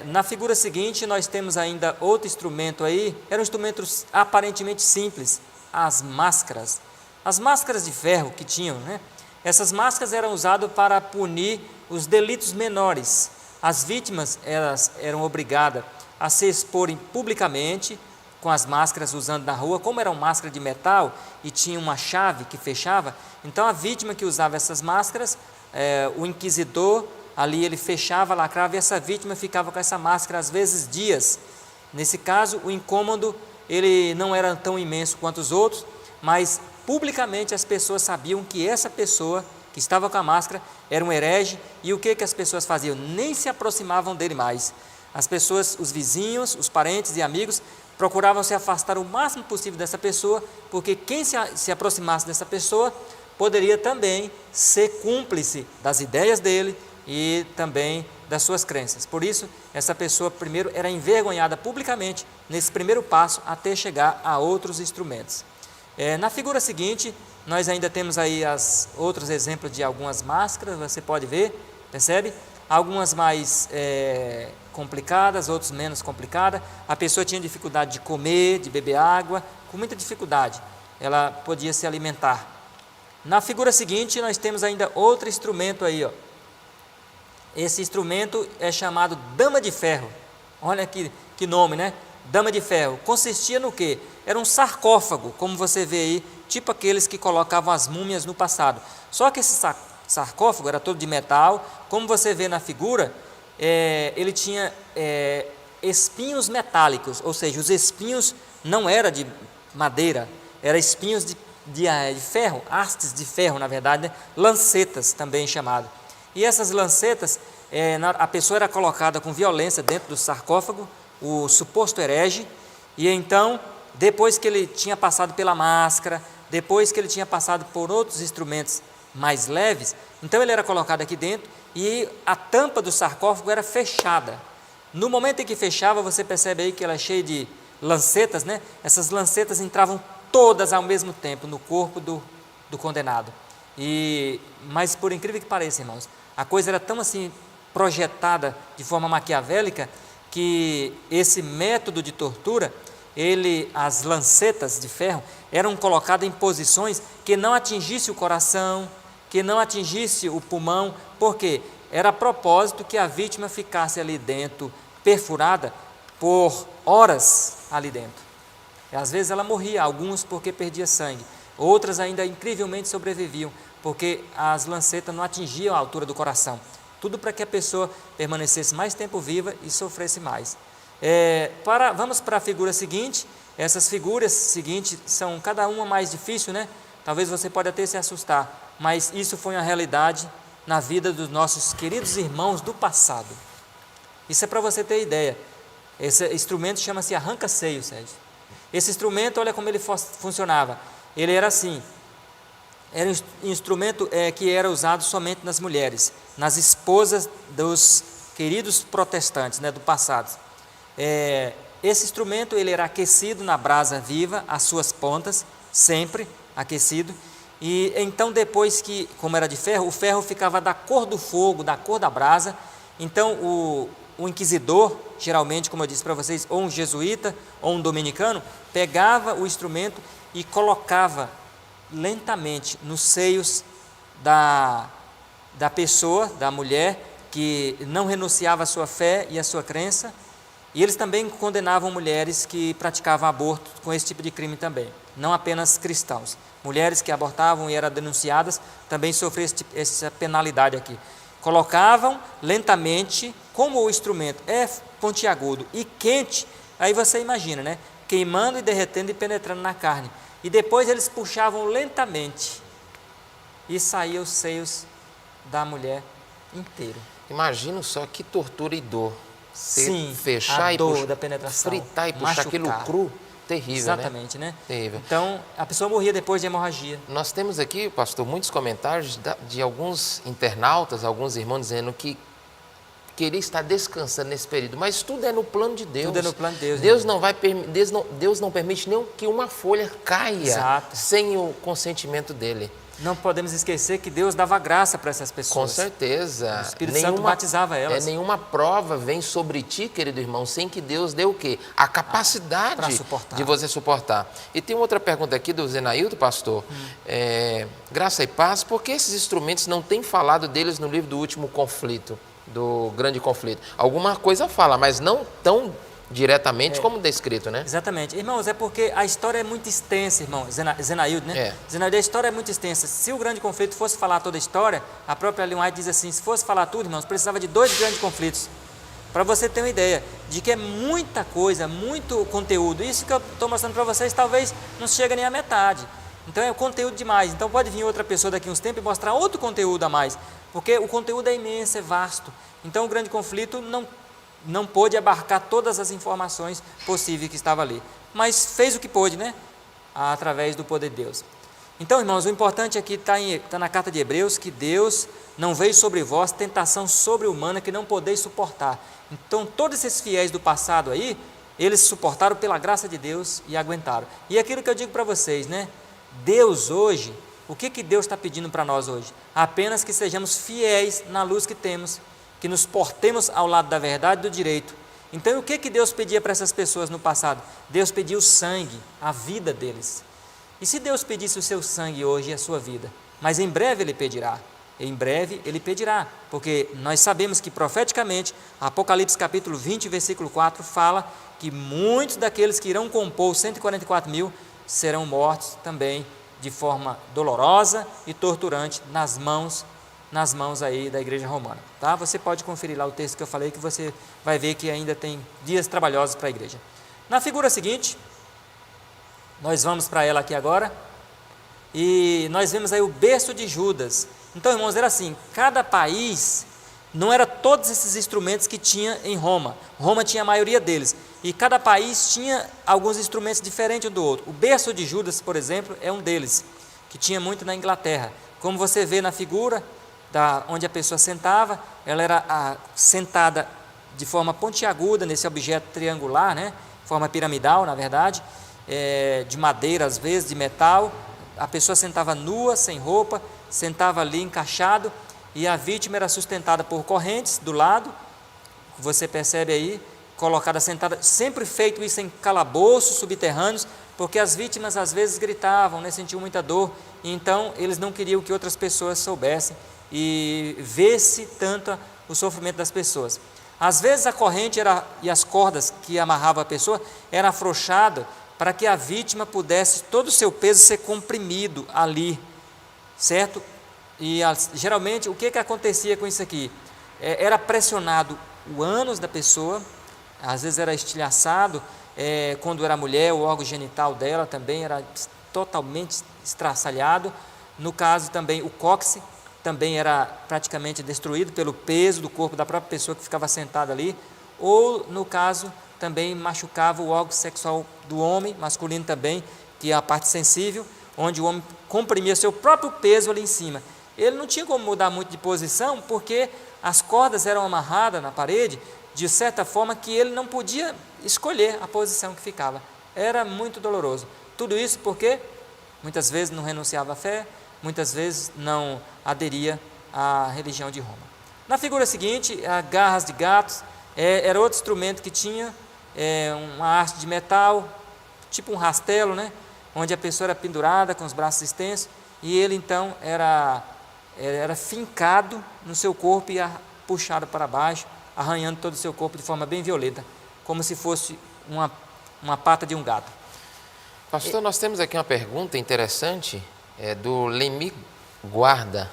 Na figura seguinte nós temos ainda outro instrumento aí, eram instrumentos aparentemente simples, as máscaras. As máscaras de ferro que tinham, né? Essas máscaras eram usadas para punir os delitos menores. As vítimas eram obrigadas a se exporem publicamente com as máscaras usando na rua. Como eram máscaras de metal e tinha uma chave que fechava, então a vítima que usava essas máscaras, o inquisidor ali ele fechava, lacrava, e essa vítima ficava com essa máscara às vezes dias. Nesse caso o incômodo ele não era tão imenso quanto os outros, mas publicamente as pessoas sabiam que essa pessoa que estava com a máscara era um herege. E o que as pessoas faziam? Nem se aproximavam dele mais. As pessoas, os vizinhos, os parentes e amigos procuravam se afastar o máximo possível dessa pessoa, porque quem se aproximasse dessa pessoa poderia também ser cúmplice das ideias dele e também das suas crenças. Por isso, essa pessoa primeiro era envergonhada publicamente nesse primeiro passo até chegar a outros instrumentos. Na figura seguinte, nós ainda temos aí outros exemplos de algumas máscaras, você pode ver, percebe? Algumas mais complicadas, outras menos complicadas. A pessoa tinha dificuldade de comer, de beber água, com muita dificuldade. Ela podia se alimentar. Na figura seguinte, nós temos ainda outro instrumento aí, ó. Esse instrumento é chamado Dama de Ferro. Olha que nome, né? Dama de Ferro. Consistia no quê? Era um sarcófago, como você vê aí, tipo aqueles que colocavam as múmias no passado. Só que esse sarcófago era todo de metal. Como você vê na figura, ele tinha espinhos metálicos, ou seja, os espinhos não eram de madeira, eram espinhos de ferro, hastes de ferro, na verdade, né? Lancetas também chamado. E essas lancetas, a pessoa era colocada com violência dentro do sarcófago, o suposto herege, e então, depois que ele tinha passado pela máscara, depois que ele tinha passado por outros instrumentos mais leves, então ele era colocado aqui dentro e a tampa do sarcófago era fechada. No momento em que fechava, você percebe aí que ela é cheia de lancetas, né? Essas lancetas entravam todas ao mesmo tempo no corpo do condenado. Mas por incrível que pareça, irmãos, a coisa era tão assim projetada de forma maquiavélica que esse método de tortura, as lancetas de ferro eram colocadas em posições que não atingisse o coração, que não atingisse o pulmão, porque era a propósito que a vítima ficasse ali dentro, perfurada por horas ali dentro. E às vezes ela morria, alguns porque perdia sangue, outras ainda incrivelmente sobreviviam, porque as lancetas não atingiam a altura do coração. Tudo para que a pessoa permanecesse mais tempo viva e sofresse mais. Vamos para a figura seguinte. Essas figuras seguintes são cada uma mais difícil, né? Talvez você pode até se assustar, mas isso foi uma realidade na vida dos nossos queridos irmãos do passado. Isso é para você ter ideia. Esse instrumento chama-se arranca-seio, Sérgio. Esse instrumento, olha como ele funcionava. Ele era assim, era um instrumento que era usado somente nas mulheres, nas esposas dos queridos protestantes, né, do passado. Esse instrumento ele era aquecido na brasa viva, as suas pontas, sempre aquecido, e então depois que, como era de ferro, o ferro ficava da cor do fogo, da cor da brasa, então o inquisidor, geralmente, como eu disse para vocês, ou um jesuíta ou um dominicano, pegava o instrumento e colocava lentamente nos seios da pessoa, da mulher, que não renunciava à sua fé e à sua crença, e eles também condenavam mulheres que praticavam aborto com esse tipo de crime também, não apenas cristãos. Mulheres que abortavam e eram denunciadas também sofriam essa penalidade aqui. Colocavam lentamente, como o instrumento é pontiagudo e quente, aí você imagina, né? Queimando e derretendo e penetrando na carne. E depois eles puxavam lentamente e saíam os seios da mulher inteiro. Imagina só que tortura e dor. Sim, fechar a e dor da penetração, fritar e puxar aquilo cru, terrível, exatamente, né? Terrível. Então, a pessoa morria depois de hemorragia. Nós temos aqui, pastor, muitos comentários de alguns internautas, alguns irmãos dizendo que queria estar descansando nesse período, mas tudo é no plano de Deus. Tudo é no plano de Deus. Deus não permite nem que uma folha caia. Exato. Sem o consentimento dele. Não podemos esquecer que Deus dava graça para essas pessoas. Com certeza. O Espírito Santo batizava elas. Nenhuma prova vem sobre ti, querido irmão, sem que Deus dê o quê? A capacidade de você suportar. E tem outra pergunta aqui do Zenaildo, pastor. Graça e paz, por que esses instrumentos não têm falado deles no livro do último conflito, do grande conflito? Alguma coisa fala, mas não tão diretamente como descrito, né? Exatamente. Irmãos, é porque a história é muito extensa, irmão. Zenaildo, né? Zenaildo, a história é muito extensa. Se o grande conflito fosse falar toda a história, a própria Ellen White diz assim, se fosse falar tudo, irmãos, precisava de 2 grandes conflitos. Para você ter uma ideia de que é muita coisa, muito conteúdo. Isso que eu estou mostrando para vocês talvez não chega nem à metade. Então é conteúdo demais. Então pode vir outra pessoa daqui uns tempos e mostrar outro conteúdo a mais. Porque o conteúdo é imenso, é vasto. Então o grande conflito não pôde abarcar todas as informações possíveis que estavam ali, mas fez o que pôde, né? Através do poder de Deus. Então, irmãos, o importante aqui está na carta de Hebreus, que Deus não veio sobre vós tentação sobre-humana que não podeis suportar. Então, todos esses fiéis do passado aí, eles suportaram pela graça de Deus e aguentaram. E aquilo que eu digo para vocês, né? Deus hoje, o que Deus está pedindo para nós hoje? Apenas que sejamos fiéis na luz que temos, que nos portemos ao lado da verdade e do direito. Então, o que Deus pedia para essas pessoas no passado? Deus pedia o sangue, a vida deles. E se Deus pedisse o seu sangue hoje e a sua vida? Mas em breve Ele pedirá. Em breve Ele pedirá. Porque nós sabemos que profeticamente, Apocalipse capítulo 20, versículo 4, fala que muitos daqueles que irão compor os 144 mil serão mortos também de forma dolorosa e torturante nas mãos aí da igreja romana. Tá? Você pode conferir lá o texto que eu falei, que você vai ver que ainda tem dias trabalhosos para a igreja. Na figura seguinte, nós vamos para ela aqui agora, e nós vemos aí o berço de Judas. Então, irmãos, era assim, cada país, não era todos esses instrumentos que tinha em Roma. Roma tinha a maioria deles, e cada país tinha alguns instrumentos diferentes um do outro. O berço de Judas, por exemplo, é um deles, que tinha muito na Inglaterra. Como você vê na figura, onde a pessoa sentava, ela era sentada de forma pontiaguda nesse objeto triangular, né? Forma piramidal, na verdade, de madeira às vezes, de metal. A pessoa sentava nua, sem roupa, sentava ali encaixado, e a vítima era sustentada por correntes do lado, você percebe aí, colocada sentada, sempre feito isso em calabouços subterrâneos, porque as vítimas às vezes gritavam, né? Sentiam muita dor, e então eles não queriam que outras pessoas soubessem e vê-se tanto o sofrimento das pessoas. Às vezes a corrente e as cordas que amarravam a pessoa era afrouxado para que a vítima pudesse, todo o seu peso ser comprimido ali, certo? E geralmente o que acontecia com isso aqui? Era pressionado o ânus da pessoa, às vezes era estilhaçado, quando era mulher, o órgão genital dela também era totalmente estraçalhado. No caso também o cóccix também era praticamente destruído pelo peso do corpo da própria pessoa que ficava sentada ali, ou no caso também machucava o órgão sexual do homem, masculino também, que é a parte sensível, onde o homem comprimia seu próprio peso ali em cima. Ele não tinha como mudar muito de posição, porque as cordas eram amarradas na parede, de certa forma que ele não podia escolher a posição que ficava. Era muito doloroso. Tudo isso porque muitas vezes não renunciava à fé, muitas vezes não aderia à religião de Roma. Na figura seguinte, garras de gatos, era outro instrumento que tinha, uma haste de metal, tipo um rastelo, né? Onde a pessoa era pendurada com os braços extensos, e ele então era fincado no seu corpo e puxado para baixo, arranhando todo o seu corpo de forma bem violenta, como se fosse uma pata de um gato. Pastor, nós temos aqui uma pergunta interessante, do Lemi Guarda.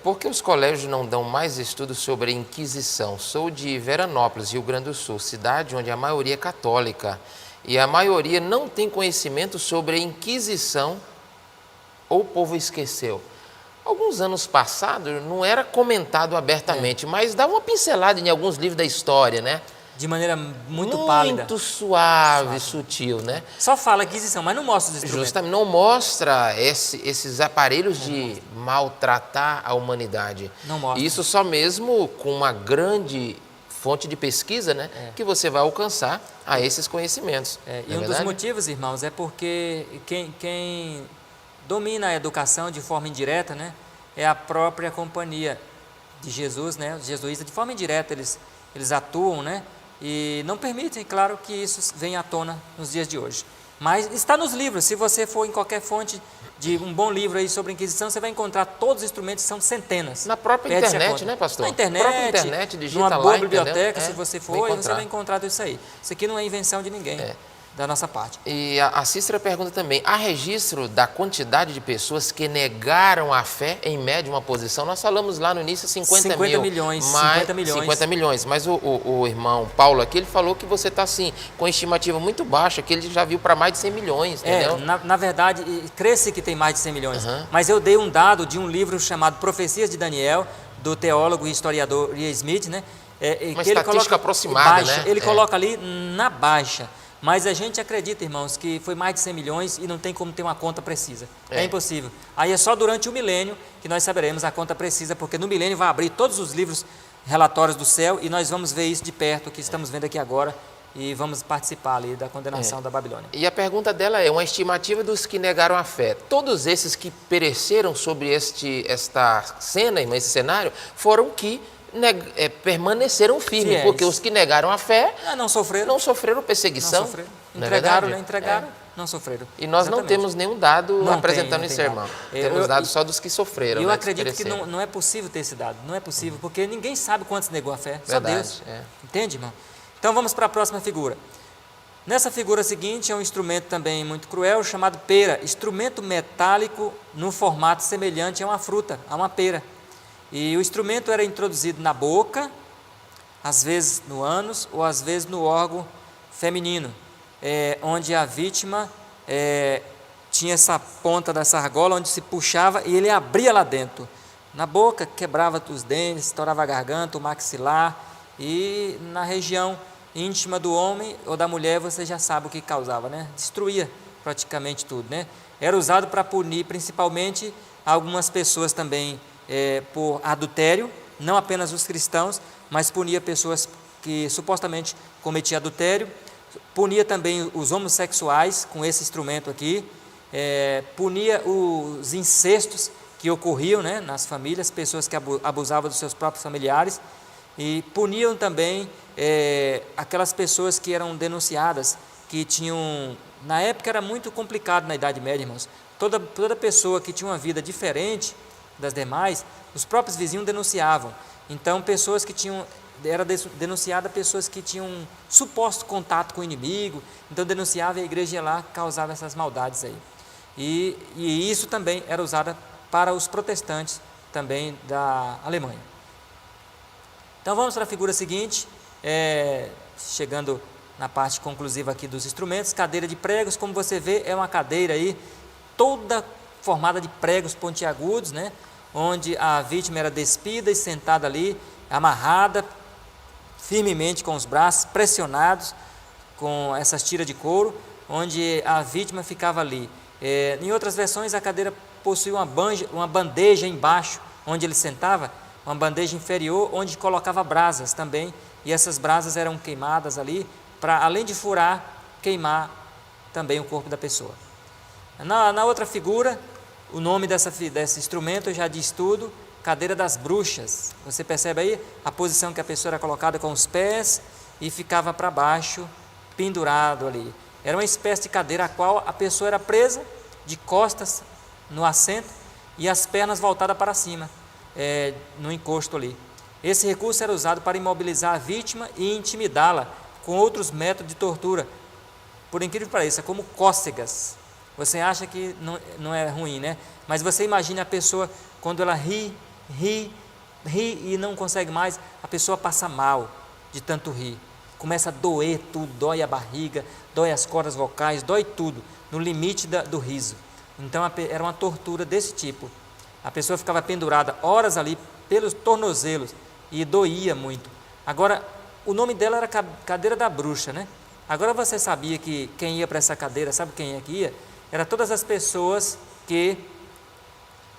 Por que os colégios não dão mais estudos sobre a Inquisição? Sou de Veranópolis, Rio Grande do Sul, cidade onde a maioria é católica, e a maioria não tem conhecimento sobre a Inquisição, ou o povo esqueceu. Alguns anos passados não era comentado abertamente, mas dava uma pincelada em alguns livros da história, né? De maneira muito pálida. Muito suave, sutil, né? Só fala Inquisição, mas não mostra os instrumentos. Justamente, não mostra esses aparelhos de maltratar a humanidade. Não mostra. Isso só mesmo com uma grande fonte de pesquisa, né? Que você vai alcançar a esses conhecimentos. E um dos motivos, irmãos, é porque quem domina a educação de forma indireta, né? É a própria companhia de Jesus, né? Os jesuítas, de forma indireta, eles atuam, né? E não permitem, claro, que isso venha à tona nos dias de hoje. Mas está nos livros. Se você for em qualquer fonte de um bom livro aí sobre a Inquisição, você vai encontrar todos os instrumentos, são centenas. Na própria internet, né, pastor? Na internet, na própria internet, digita numa boa lá, biblioteca, se você for, vai você vai encontrar tudo isso aí. Isso aqui não é invenção de ninguém, da nossa parte. E a Cícera pergunta também, há registro da quantidade de pessoas que negaram a fé em média uma posição? Nós falamos lá no início 50 milhões. Mas o irmão Paulo aqui, ele falou que você está assim, com estimativa muito baixa, que ele já viu para mais de 100 milhões, entendeu? Na verdade, cresce que tem mais de 100 milhões. Mas eu dei um dado de um livro chamado Profecias de Daniel, do teólogo e historiador Ian Smith, né? Uma estatística aproximada, né? Ele coloca ali na baixa Mas a gente acredita, irmãos, que foi mais de 100 milhões e não tem como ter uma conta precisa. É impossível. Aí é só durante o milênio que nós saberemos a conta precisa, porque no milênio vai abrir todos os livros relatórios do céu e nós vamos ver isso de perto, que estamos vendo aqui agora, e vamos participar ali da condenação da Babilônia. E a pergunta dela é uma estimativa dos que negaram a fé. Todos esses que pereceram sobre esta cena, esse cenário, foram que permaneceram firmes, Fiéis. porque os que negaram a fé Não sofreram perseguição. Não sofreram. Não é Entregaram, verdade? entregaram, não sofreram. E nós não Exatamente. temos nenhum dado Não apresentando tem esse dado. sermão. Temos dados só dos que sofreram. Eu né, acredito que pereceram. não é possível ter esse dado. Não é possível, porque ninguém sabe quantos negou a fé. Só Verdade, Deus. é. Entende, irmão? Então vamos para a próxima figura. Nessa figura seguinte é um instrumento também muito cruel, chamado pera. Instrumento metálico no formato semelhante a uma fruta, a uma pera. E o instrumento era introduzido na boca, às vezes no ânus ou às vezes no órgão feminino, onde a vítima tinha essa ponta dessa argola onde se puxava e ele abria lá dentro. Na boca quebrava os dentes, estourava a garganta, o maxilar, e na região íntima do homem ou da mulher você já sabe o que causava, né? Destruía praticamente tudo, né? Era usado para punir principalmente algumas pessoas também por adultério, não apenas os cristãos, mas punia pessoas que supostamente cometiam adultério, punia também os homossexuais com esse instrumento aqui, punia os incestos que ocorriam, né, nas famílias, pessoas que abusavam dos seus próprios familiares, e puniam também aquelas pessoas que eram denunciadas, que tinham, na época era muito complicado na Idade Média, irmãos, toda pessoa que tinha uma vida diferente das demais, os próprios vizinhos denunciavam. Então pessoas que tinham, era denunciada pessoas que tinham um suposto contato com o inimigo, então denunciava e a igreja ia lá, causava essas maldades aí. E isso também era usado para os protestantes também da Alemanha. Então vamos para a figura seguinte, chegando na parte conclusiva aqui dos instrumentos. Cadeira de pregos, como você vê, é uma cadeira aí toda formada de pregos pontiagudos, né? Onde a vítima era despida e sentada ali, amarrada firmemente com os braços pressionados com essas tiras de couro, onde a vítima ficava ali. Em outras versões a cadeira possuía uma bandeja embaixo, onde ele sentava, uma bandeja inferior, onde colocava brasas também, e essas brasas eram queimadas ali, para além de furar, queimar também o corpo da pessoa. Na outra figura, o nome desse instrumento já diz tudo, cadeira das bruxas. Você percebe aí a posição que a pessoa era colocada com os pés e ficava para baixo, pendurado ali. Era uma espécie de cadeira a qual a pessoa era presa de costas no assento e as pernas voltadas para cima, no encosto ali. Esse recurso era usado para imobilizar a vítima e intimidá-la com outros métodos de tortura, por incrível que pareça, como cócegas. Você acha que não é ruim, né? Mas você imagina a pessoa, quando ela ri e não consegue mais, a pessoa passa mal de tanto rir. Começa a doer tudo, dói a barriga, dói as cordas vocais, dói tudo, no limite do riso. Então era uma tortura desse tipo. A pessoa ficava pendurada horas ali pelos tornozelos e doía muito. Agora, o nome dela era cadeira da bruxa, né? Agora você sabia que quem ia para essa cadeira, sabe quem é que ia? Era todas as pessoas que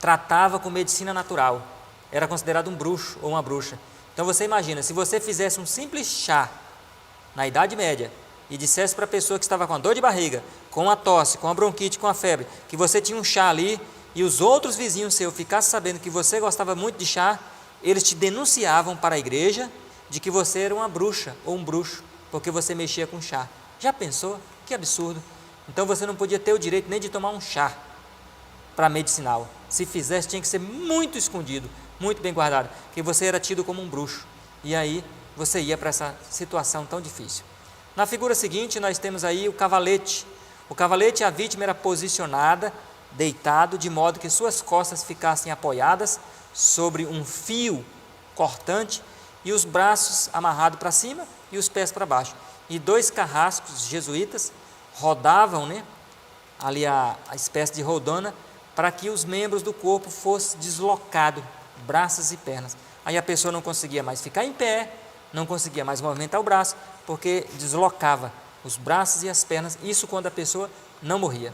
tratavam com medicina natural. Era considerado um bruxo ou uma bruxa. Então você imagina, se você fizesse um simples chá na Idade Média e dissesse para a pessoa que estava com a dor de barriga, com a tosse, com a bronquite, com a febre, que você tinha um chá ali e os outros vizinhos seus ficassem sabendo que você gostava muito de chá, eles te denunciavam para a igreja de que você era uma bruxa ou um bruxo, porque você mexia com chá. Já pensou? Que absurdo! Então você não podia ter o direito nem de tomar um chá para medicinal. Se fizesse, tinha que ser muito escondido, muito bem guardado, porque você era tido como um bruxo. E aí você ia para essa situação tão difícil. Na figura seguinte, nós temos aí o cavalete. O cavalete, a vítima era posicionada, deitado, de modo que suas costas ficassem apoiadas sobre um fio cortante e os braços amarrados para cima e os pés para baixo. E 2 carrascos jesuítas rodavam, né, ali a espécie de rodona, para que os membros do corpo fossem deslocados, braços e pernas. Aí a pessoa não conseguia mais ficar em pé, não conseguia mais movimentar o braço, porque deslocava os braços e as pernas, isso quando a pessoa não morria.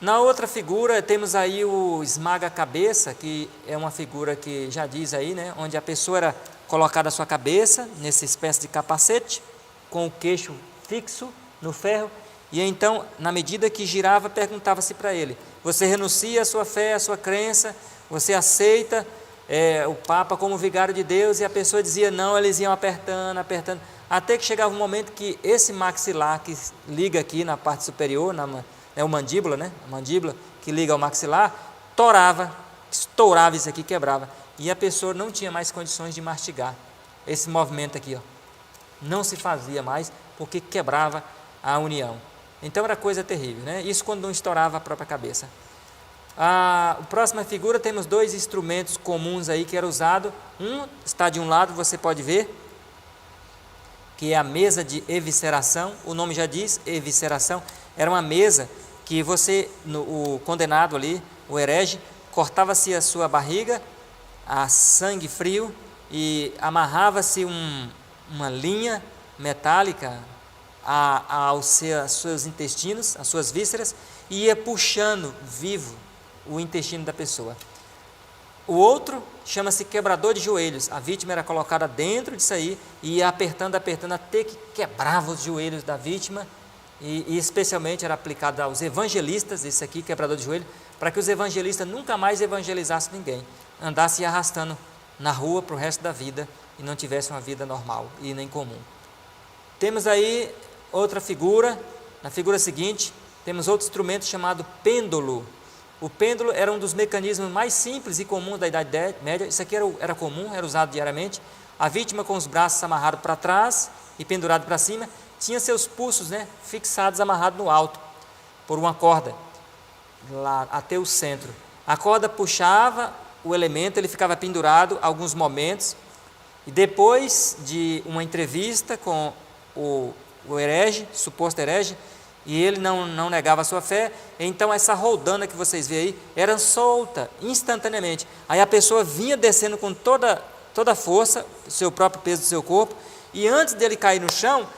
Na outra figura temos aí o esmaga-cabeça, que é uma figura que já diz aí, né, onde a pessoa era colocada a sua cabeça nessa espécie de capacete, com o queixo fixo no ferro, e então, na medida que girava, perguntava-se para ele: você renuncia à sua fé, à sua crença, você aceita o Papa como vigário de Deus? E a pessoa dizia não, eles iam apertando, apertando, até que chegava um momento que esse maxilar que liga aqui na parte superior, é o mandíbula, né? A mandíbula que liga ao maxilar, torava, estourava isso aqui, quebrava, e a pessoa não tinha mais condições de mastigar. Esse movimento aqui, ó, não se fazia mais, porque quebrava a união. Então era coisa terrível, né? Isso quando não estourava a própria cabeça. A próxima figura temos dois instrumentos comuns aí que era usado. Um está de um lado, você pode ver, que é a mesa de evisceração. O nome já diz, evisceração. Era uma mesa que o condenado ali, o herege, cortava-se a sua barriga a sangue frio e amarrava-se uma linha metálica aos seus intestinos, às suas vísceras, e ia puxando vivo o intestino da pessoa. O outro chama-se quebrador de joelhos. A vítima era colocada dentro disso aí e ia apertando, até que quebrava os joelhos da vítima, e especialmente era aplicado aos evangelistas, esse aqui, quebrador de joelho, para que os evangelistas nunca mais evangelizassem ninguém, andassem arrastando na rua para o resto da vida e não tivessem uma vida normal e nem comum. Temos aí outra figura. Na figura seguinte temos outro instrumento chamado pêndulo. O pêndulo era um dos mecanismos mais simples e comuns da Idade Média. Isso aqui era comum, era usado diariamente. A vítima com os braços amarrados para trás e pendurado para cima, tinha seus pulsos, né, fixados, amarrados no alto por uma corda lá até o centro. A corda puxava o elemento, ele ficava pendurado alguns momentos, e depois de uma entrevista com o herege, suposto herege, e ele não negava a sua fé, então essa roldana que vocês veem aí era solta instantaneamente. Aí a pessoa vinha descendo com toda a força, o seu próprio peso do seu corpo, e antes dele cair no chão,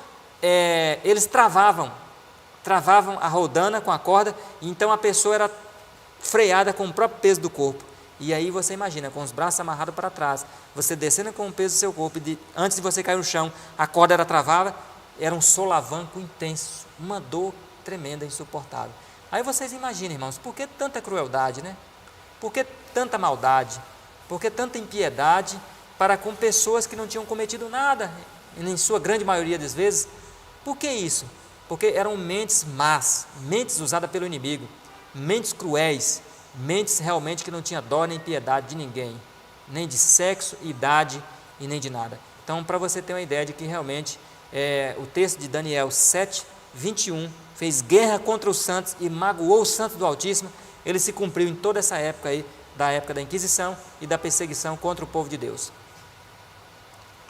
eles travavam a roldana com a corda, e então a pessoa era freada com o próprio peso do corpo. E aí você imagina, com os braços amarrados para trás, você descendo com o peso do seu corpo, antes de você cair no chão, a corda era travada, era um solavanco intenso, uma dor tremenda, insuportável. Aí vocês imaginem, irmãos, por que tanta crueldade, né? Por que tanta maldade? Por que tanta impiedade para com pessoas que não tinham cometido nada, em sua grande maioria das vezes? Por que isso? Porque eram mentes más, mentes usadas pelo inimigo, mentes cruéis, mentes realmente que não tinha dó nem piedade de ninguém, nem de sexo, idade e nem de nada. Então, para você ter uma ideia de que realmente o texto de Daniel 7, 21, fez guerra contra os santos e magoou os santos do Altíssimo, ele se cumpriu em toda essa época aí, da época da Inquisição e da perseguição contra o povo de Deus.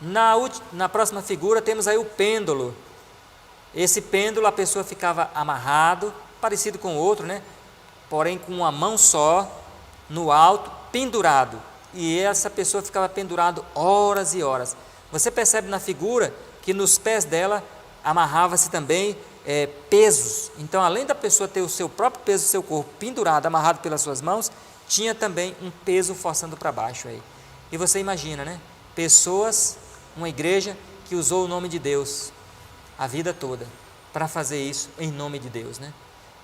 Na próxima figura temos aí o pêndulo. Esse pêndulo, a pessoa ficava amarrado, parecido com o outro, né? Porém com uma mão só, no alto, pendurado. E essa pessoa ficava pendurado horas e horas. Você percebe na figura que nos pés dela amarrava-se também pesos. Então, além da pessoa ter o seu próprio peso do seu corpo pendurado, amarrado pelas suas mãos, tinha também um peso forçando para baixo aí. E você imagina, né? Pessoas, uma igreja que usou o nome de Deus a vida toda para fazer isso em nome de Deus, né?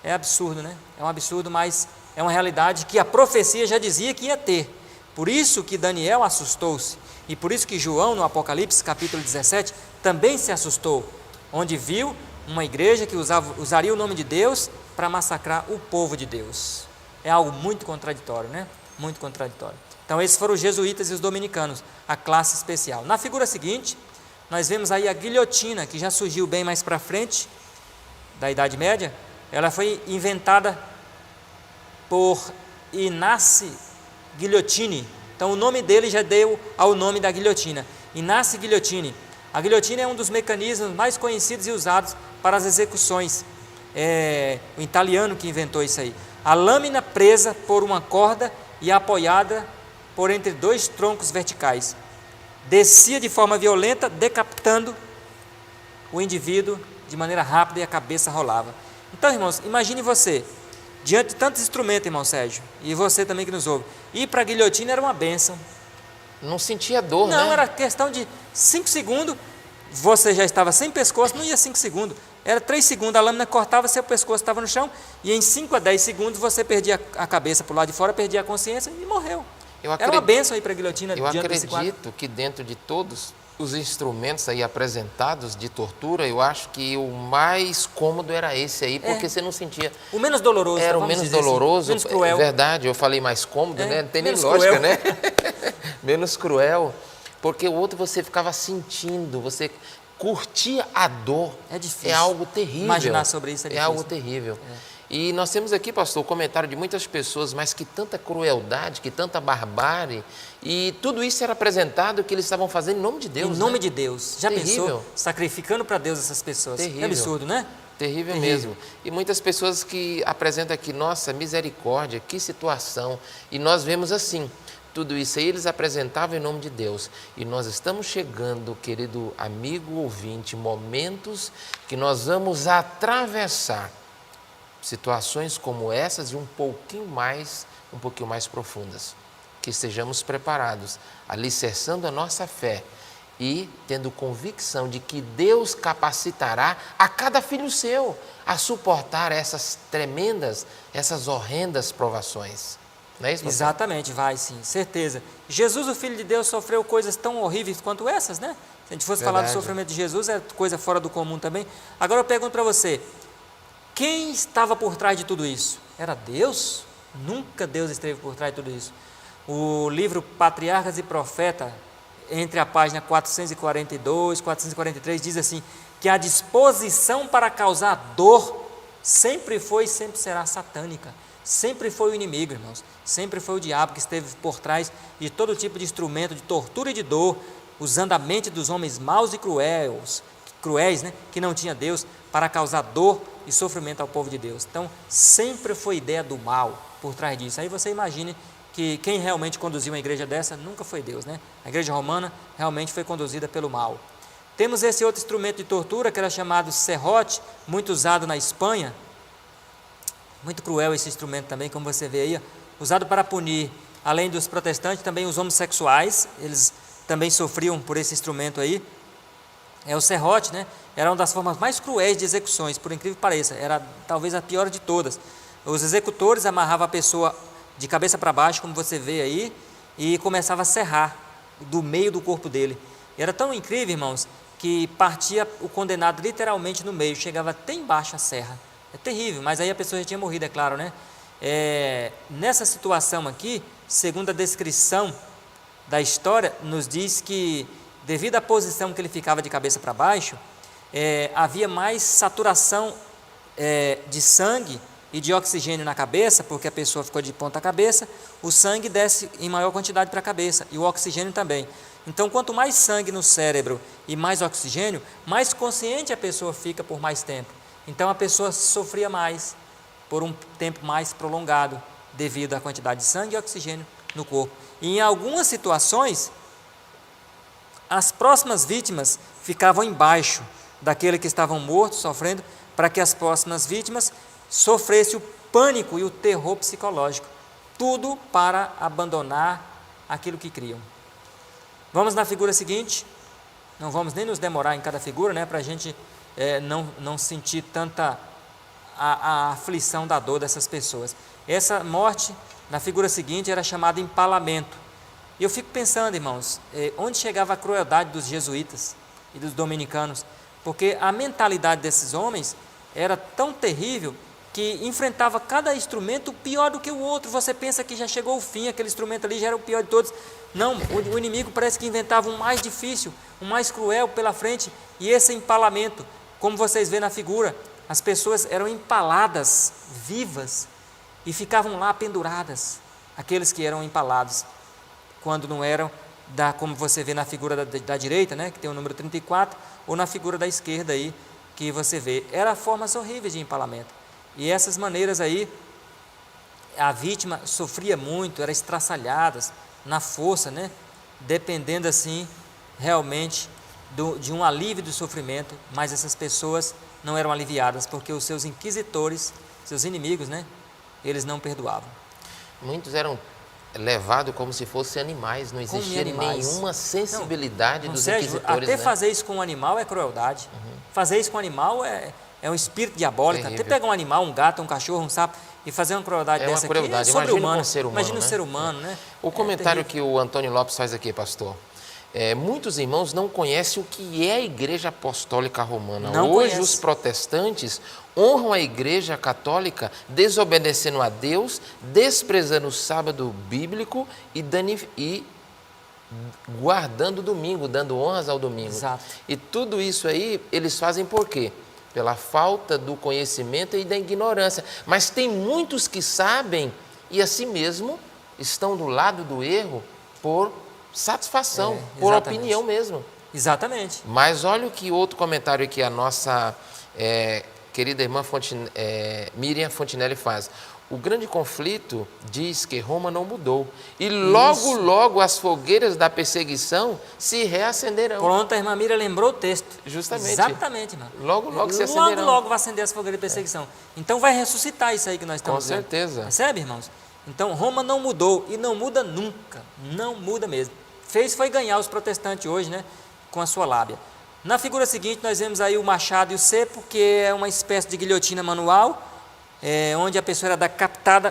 É absurdo, né? É um absurdo, mas é uma realidade que a profecia já dizia que ia ter. Por isso que Daniel assustou-se, e por isso que João, no Apocalipse, capítulo 17, também se assustou, onde viu uma igreja que usaria o nome de Deus para massacrar o povo de Deus. É algo muito contraditório, né? Muito contraditório. Então, esses foram os jesuítas e os dominicanos, a classe especial. Na figura seguinte, nós vemos aí a guilhotina, que já surgiu bem mais para frente, da Idade Média. Ela foi inventada por Ignaz Guillotine. Então, o nome dele já deu ao nome da guilhotina, Ignaz Guillotine. A guilhotina é um dos mecanismos mais conhecidos e usados para as execuções. É o italiano que inventou isso aí. A lâmina presa por uma corda e apoiada por entre dois troncos verticais. Descia de forma violenta, decapitando o indivíduo de maneira rápida e a cabeça rolava. Então, irmãos, imagine você, diante de tantos instrumentos, irmão Sérgio, e você também que nos ouve, ir para a guilhotina era uma bênção. Não sentia dor, né? Não, era questão de 5 segundos, você já estava sem pescoço, não ia 5 segundos, era 3 segundos, a lâmina cortava, seu pescoço estava no chão, e em 5 a 10 segundos você perdia a cabeça para o lado de fora, perdia a consciência e morreu. Era uma bênção ir para a guilhotina. Eu acredito que dentro de todos os instrumentos aí apresentados de tortura, eu acho que o mais cômodo era esse aí, porque você não sentia... O menos doloroso. Era o menos doloroso, assim, menos cruel. É verdade, eu falei mais cômodo, né? Não tem nem cruel. lógica, né? Menos cruel, porque o outro você ficava sentindo, você curtia a dor. É difícil. É algo terrível. Imaginar sobre isso é difícil. É algo terrível. E nós temos aqui, pastor, o comentário de muitas pessoas, mas que tanta crueldade, que tanta barbárie, e tudo isso era apresentado que eles estavam fazendo em nome de Deus. Em nome né? de Deus. Já Terrível. pensou? Sacrificando para Deus essas pessoas. Terrível. É absurdo, né? Terrível mesmo. E muitas pessoas que apresentam aqui, nossa, misericórdia, que situação. E nós vemos assim, tudo isso aí eles apresentavam em nome de Deus. E nós estamos chegando, querido amigo ouvinte, momentos que nós vamos atravessar situações como essas e um pouquinho mais profundas. Que estejamos preparados, alicerçando a nossa fé e tendo convicção de que Deus capacitará a cada filho seu a suportar essas tremendas, essas horrendas provações. Não é isso, pastor? Exatamente, vai sim, certeza. Jesus, o Filho de Deus, sofreu coisas tão horríveis quanto essas, né? Se a gente fosse falar do sofrimento de Jesus, é coisa fora do comum também. Agora eu pergunto para você, quem estava por trás de tudo isso? Era Deus? Nunca Deus esteve por trás de tudo isso. O livro Patriarcas e Profetas, entre a página 442 e 443, diz assim, que a disposição para causar dor sempre foi e sempre será satânica. Sempre foi o inimigo, irmãos. Sempre foi o diabo que esteve por trás de todo tipo de instrumento de tortura e de dor, usando a mente dos homens maus e cruéis, né, que não tinha Deus, para causar dor e sofrimento ao povo de Deus. Então, sempre foi ideia do mal por trás disso. Aí você imagine que quem realmente conduziu uma igreja dessa nunca foi Deus, né? A igreja romana realmente foi conduzida pelo mal. Temos esse outro instrumento de tortura que era chamado serrote, muito usado na Espanha. Muito cruel esse instrumento também, como você vê aí, usado para punir, além dos protestantes, também os homossexuais, eles também sofriam por esse instrumento aí. É o serrote, né? Era uma das formas mais cruéis de execuções, por incrível que pareça, era talvez a pior de todas. Os executores amarravam a pessoa de cabeça para baixo, como você vê aí, e começava a serrar do meio do corpo dele. E era tão incrível, irmãos, que partia o condenado literalmente no meio, chegava até embaixo a serra. É terrível, mas aí a pessoa já tinha morrido, é claro, né? Nessa situação aqui, segundo a descrição da história, nos diz que, devido à posição que ele ficava de cabeça para baixo, havia mais saturação de sangue e de oxigênio na cabeça, porque a pessoa ficou de ponta cabeça, o sangue desce em maior quantidade para a cabeça, e o oxigênio também. Então, quanto mais sangue no cérebro e mais oxigênio, mais consciente a pessoa fica por mais tempo. Então, a pessoa sofria mais, por um tempo mais prolongado, devido à quantidade de sangue e oxigênio no corpo. E em algumas situações, as próximas vítimas ficavam embaixo daquele que estavam mortos, sofrendo, para que as próximas vítimas sofressem o pânico e o terror psicológico. Tudo para abandonar aquilo que criam. Vamos na figura seguinte. Não vamos nem nos demorar em cada figura, né, para a gente não sentir tanta a aflição da dor dessas pessoas. Essa morte, na figura seguinte, era chamada empalamento. E eu fico pensando, irmãos, onde chegava a crueldade dos jesuítas e dos dominicanos, porque a mentalidade desses homens era tão terrível que enfrentava cada instrumento pior do que o outro. Você pensa que já chegou o fim, aquele instrumento ali já era o pior de todos. Não, o inimigo parece que inventava um mais difícil, um mais cruel pela frente, e esse empalamento, como vocês veem na figura, as pessoas eram empaladas vivas e ficavam lá penduradas, aqueles que eram empalados, quando não eram, como você vê na figura da direita, né, que tem o número 34, ou na figura da esquerda aí, que você vê. Eram formas horríveis de empalamento. E essas maneiras aí, a vítima sofria muito, era estraçalhada na força, né, dependendo assim, realmente, de um alívio do sofrimento, mas essas pessoas não eram aliviadas, porque os seus inquisitores, seus inimigos, né, eles não perdoavam. Muitos eram levados como se fossem animais, não existia nenhuma sensibilidade dos inquisitores. Até fazer isso com um animal é crueldade. Fazer isso com um animal é um espírito diabólico. Terrível. Até pegar um animal, um gato, um cachorro, um sapo, e fazer uma crueldade dessa aqui é sobre-humano. Imagina um ser humano, né? O comentário que o Antônio Lopes faz aqui, pastor. Muitos irmãos não conhecem o que é a Igreja Apostólica Romana. Hoje os protestantes honram a Igreja Católica desobedecendo a Deus, desprezando o sábado bíblico e guardando o domingo, dando honras ao domingo. Exato. E tudo isso aí eles fazem por quê? Pela falta do conhecimento e da ignorância. Mas tem muitos que sabem e assim mesmo estão do lado do erro por satisfação, por opinião mesmo. Exatamente. Mas olha o que outro comentário que a nossa querida irmã Miriam Fontinelli faz. O grande conflito diz que Roma não mudou. E logo as fogueiras da perseguição se reacenderão. Pronto, a irmã Miriam lembrou o texto. Justamente. Exatamente, irmã. Logo se acenderão. Logo vai acender as fogueiras de perseguição. Então vai ressuscitar isso aí que nós estamos vendo. Com certeza. Percebe, irmãos? Então Roma não mudou e não muda nunca. Não muda mesmo. Foi ganhar os protestantes hoje, né? Com a sua lábia. Na figura seguinte nós vemos aí o machado e o cepo, que é uma espécie de guilhotina manual, onde a pessoa era decapitada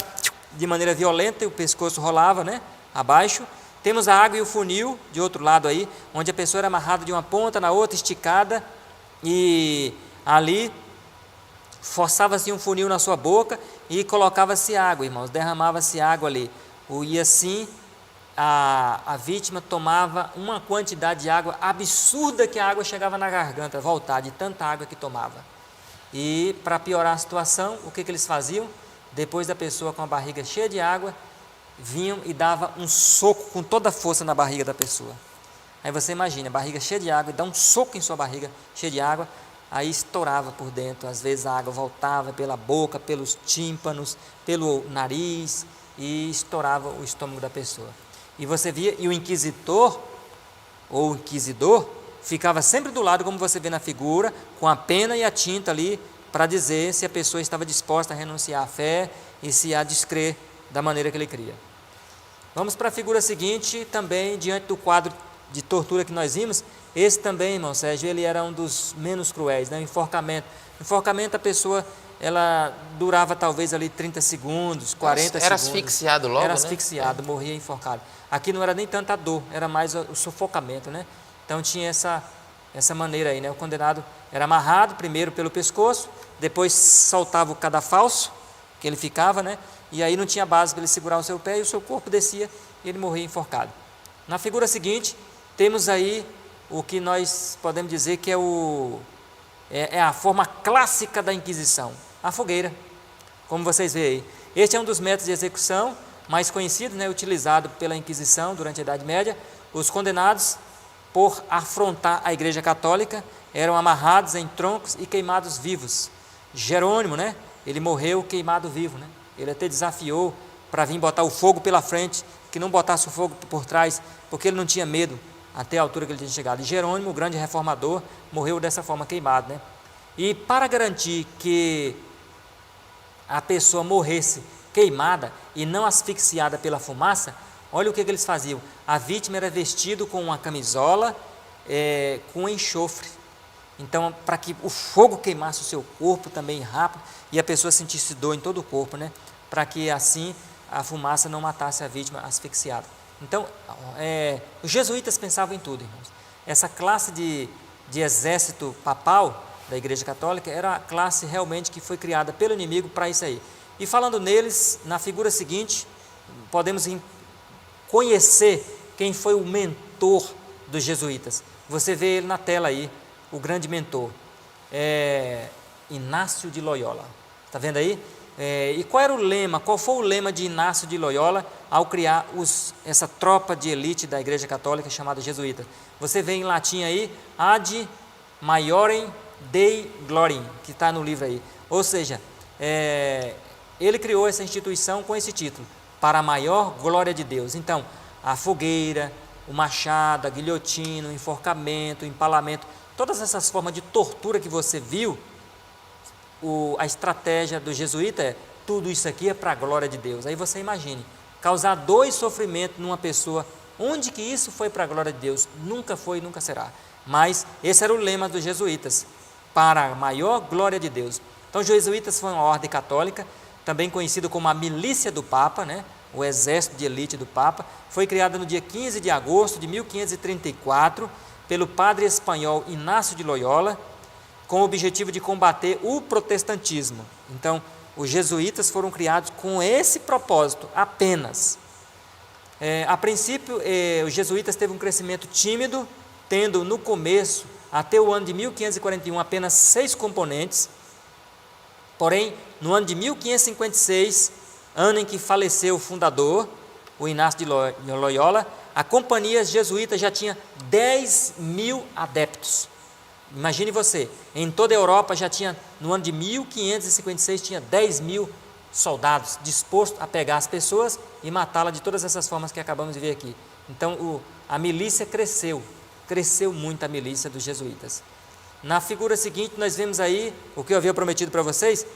de maneira violenta e o pescoço rolava, né, abaixo. Temos a água e o funil de outro lado aí, onde a pessoa era amarrada de uma ponta na outra, esticada, e ali forçava-se um funil na sua boca e colocava-se água, irmãos, derramava-se água ali. E assim a vítima tomava uma quantidade de água absurda, que a água chegava na garganta, voltar de tanta água que tomava. E para piorar a situação, o que eles faziam? Depois da pessoa com a barriga cheia de água, vinham e davam um soco com toda a força na barriga da pessoa. Aí você imagina, a barriga cheia de água, e dá um soco em sua barriga cheia de água, aí estourava por dentro. Às vezes a água voltava pela boca, pelos tímpanos, pelo nariz, e estourava o estômago da pessoa. E você via, e o inquisitor, ou inquisidor, ficava sempre do lado, como você vê na figura, com a pena e a tinta ali, para dizer se a pessoa estava disposta a renunciar à fé e se a descrer da maneira que ele cria. Vamos para a figura seguinte, também diante do quadro de tortura que nós vimos. Esse também, irmão Sérgio, ele era um dos menos cruéis, né? O enforcamento. Enforcamento, a pessoa, ela durava talvez ali 30 segundos, 40 segundos. Era asfixiado logo, Era asfixiado, morria enforcado. Aqui não era nem tanta dor, era mais o sufocamento, né? Então tinha essa maneira aí, né? O condenado era amarrado primeiro pelo pescoço, depois soltava o cadafalso, que ele ficava, né? E aí não tinha base para ele segurar o seu pé, e o seu corpo descia e ele morria enforcado. Na figura seguinte, temos aí o que nós podemos dizer que é a forma clássica da Inquisição, a fogueira, como vocês veem aí. Este é um dos métodos de execução mais conhecidos, né? Utilizado pela Inquisição durante a Idade Média. Os condenados, por afrontar a Igreja Católica, eram amarrados em troncos e queimados vivos. Jerônimo, né? Ele morreu queimado vivo, né? Ele até desafiou para vir botar o fogo pela frente, que não botasse o fogo por trás, porque ele não tinha medo até a altura que ele tinha chegado. E Jerônimo, o grande reformador, morreu dessa forma, queimado, né? E para garantir que a pessoa morresse queimada e não asfixiada pela fumaça, olha o que eles faziam. A vítima era vestida com uma camisola com enxofre. Então, para que o fogo queimasse o seu corpo também rápido e a pessoa sentisse dor em todo o corpo, né? Para que assim a fumaça não matasse a vítima asfixiada. Então, os jesuítas pensavam em tudo, irmãos. Essa classe de exército papal da Igreja Católica era a classe realmente que foi criada pelo inimigo para isso aí. E falando neles, na figura seguinte, podemos conhecer quem foi o mentor dos jesuítas. Você vê ele na tela aí, o grande mentor, Inácio de Loyola. Está vendo aí? E qual era o lema? Qual foi o lema de Inácio de Loyola ao criar essa tropa de elite da Igreja Católica chamada jesuíta? Você vê em latim aí, ad maiorem Dei gloriam, que está no livro aí. Ou seja, ele criou essa instituição com esse título, para a maior glória de Deus. Então, a fogueira, o machado, a guilhotina, o enforcamento, o empalamento, todas essas formas de tortura que você viu, a estratégia do jesuíta é: tudo isso aqui é para a glória de Deus. Aí você imagine, causar dor e sofrimento numa pessoa, onde que isso foi para a glória de Deus? Nunca foi e nunca será. Mas esse era o lema dos jesuítas: para a maior glória de Deus. Então, os jesuítas foram uma ordem católica, também conhecido como a milícia do Papa, né? O exército de elite do Papa. Foi criada no dia 15 de agosto de 1534 pelo padre espanhol Inácio de Loyola, com o objetivo de combater o protestantismo. Então, os jesuítas foram criados com esse propósito apenas. A princípio, os jesuítas teve um crescimento tímido, tendo no começo, até o ano de 1541, apenas 6 componentes. Porém, no ano de 1556, ano em que faleceu o fundador, o Inácio de Loyola, a companhia jesuíta já tinha 10.000 adeptos. Imagine você, em toda a Europa já tinha, no ano de 1556, tinha 10.000 soldados dispostos a pegar as pessoas e matá-las de todas essas formas que acabamos de ver aqui. Então, a milícia cresceu muito a milícia dos jesuítas. Na figura seguinte, nós vemos aí, o que eu havia prometido para vocês,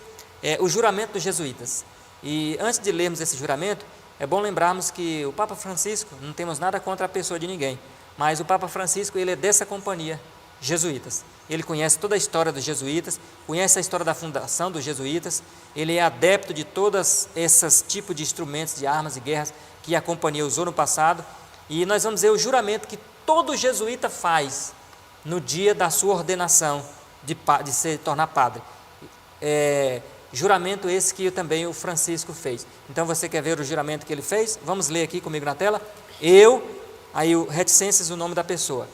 o juramento dos jesuítas. E antes de lermos esse juramento, é bom lembrarmos que o Papa Francisco, não temos nada contra a pessoa de ninguém, mas o Papa Francisco, ele é dessa companhia, jesuítas. Ele conhece toda a história dos jesuítas, conhece a história da fundação dos jesuítas, ele é adepto de todos esses tipos de instrumentos de armas e guerras que a companhia usou no passado, e nós vamos ver o juramento que todo jesuíta faz no dia da sua ordenação de se tornar padre. Juramento esse que também o Francisco fez. Então, você quer ver o juramento que ele fez? Vamos ler aqui comigo na tela. Aí o reticências, o nome da pessoa.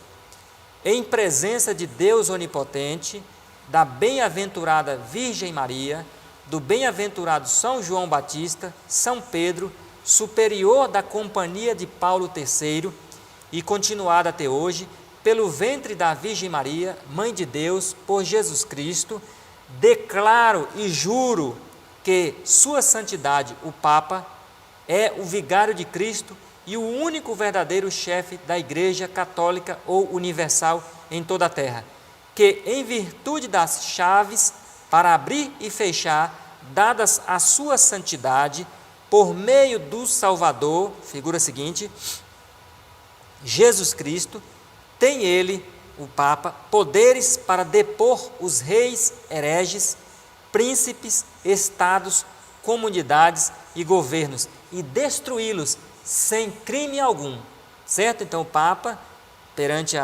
Em presença de Deus onipotente, da bem-aventurada Virgem Maria, do bem-aventurado São João Batista, São Pedro, superior da companhia de Paulo III, e continuada até hoje, pelo ventre da Virgem Maria, Mãe de Deus, por Jesus Cristo, declaro e juro que Sua Santidade, o Papa, é o vigário de Cristo e o único verdadeiro chefe da Igreja Católica ou Universal em toda a terra, que, em virtude das chaves para abrir e fechar, dadas à Sua Santidade, por meio do Salvador, figura seguinte, Jesus Cristo, tem ele, o Papa, poderes para depor os reis hereges, príncipes, estados, comunidades e governos e destruí-los sem crime algum, certo? Então o Papa, perante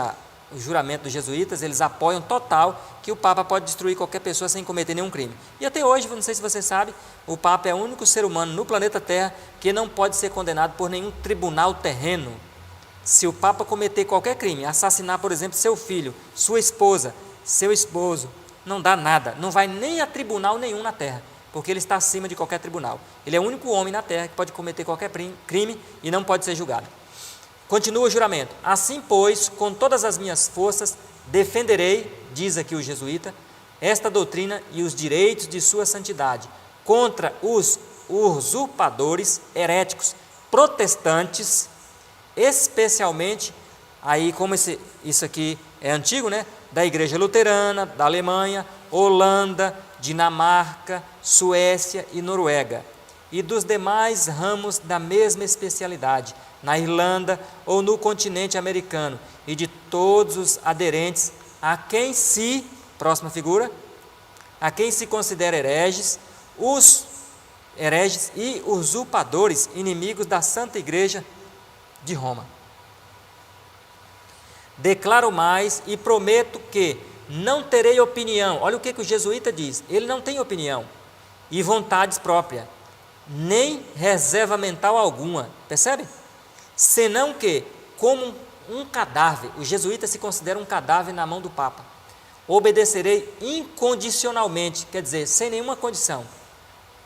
o juramento dos jesuítas, eles apoiam total que o Papa pode destruir qualquer pessoa sem cometer nenhum crime. E até hoje, não sei se você sabe, o Papa é o único ser humano no planeta Terra que não pode ser condenado por nenhum tribunal terreno. Se o Papa cometer qualquer crime, assassinar, por exemplo, seu filho, sua esposa, seu esposo, não dá nada, não vai nem a tribunal nenhum na Terra, porque ele está acima de qualquer tribunal. Ele é o único homem na Terra que pode cometer qualquer crime e não pode ser julgado. Continua o juramento. Assim, pois, com todas as minhas forças, defenderei, diz aqui o jesuíta, esta doutrina e os direitos de Sua Santidade contra os usurpadores heréticos protestantes, especialmente, aí como isso aqui é antigo, né? Da Igreja Luterana, da Alemanha, Holanda, Dinamarca, Suécia e Noruega, e dos demais ramos da mesma especialidade, na Irlanda ou no continente americano, e de todos os aderentes a quem se, próxima figura, a quem se considera hereges, os hereges e usurpadores, inimigos da Santa Igreja de Roma. Declaro mais e prometo que não terei opinião. Olha o que o jesuíta diz, ele não tem opinião e vontades próprias, nem reserva mental alguma, percebe? Senão que, como um cadáver, o jesuíta se considera um cadáver na mão do Papa, obedecerei incondicionalmente, quer dizer, sem nenhuma condição,